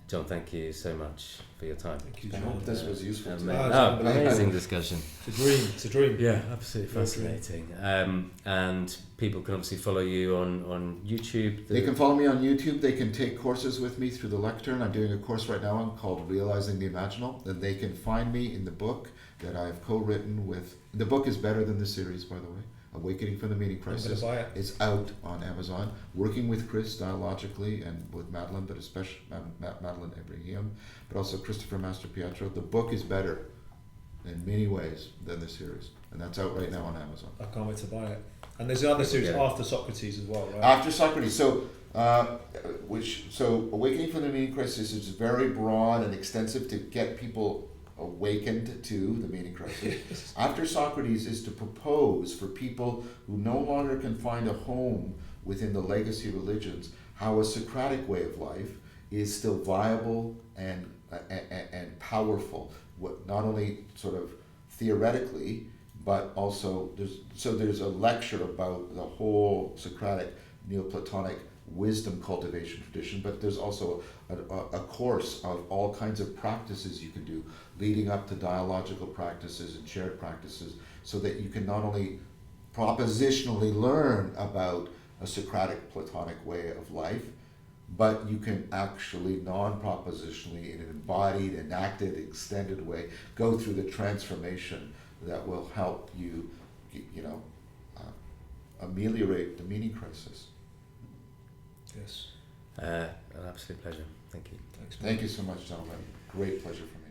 John, thank you so much for your time. Thank you, I John. hope this was useful to you. Amazing discussion. It's a dream. It's a dream. Yeah, absolutely fascinating. And people can obviously follow you on YouTube. They can follow me on YouTube. They can take courses with me through the lectern. I'm doing a course right now called Realizing the Imaginal. And they can find me in the book that I've co-written with. The book is better than the series, by the way. Awakening from the Meaning Crisis. I'm gonna buy it. It's out on Amazon. Working with Chris dialogically and with Madeline, but especially Madeline Ibrahim, but also Christopher Master Pietro. The book is better in many ways than the series, and that's out right now on Amazon. I can't wait to buy it. And there's another series after Socrates as well, right? After Socrates, so Awakening from the Meaning Crisis is very broad and extensive to get people awakened to the meaning crisis. After Socrates is to propose for people who no longer can find a home within the legacy religions how a Socratic way of life is still viable and powerful. Not only sort of theoretically, but also there's a lecture about the whole Socratic Neoplatonic wisdom cultivation tradition, but there's also a course of all kinds of practices you can do leading up to dialogical practices and shared practices, so that you can not only propositionally learn about a Socratic Platonic way of life, but you can actually non-propositionally, in an embodied, enacted, extended way, go through the transformation that will help you, ameliorate the meaning crisis. Yes. An absolute pleasure. Thank you. Thanks. Thank you so much, gentlemen. Great pleasure for me.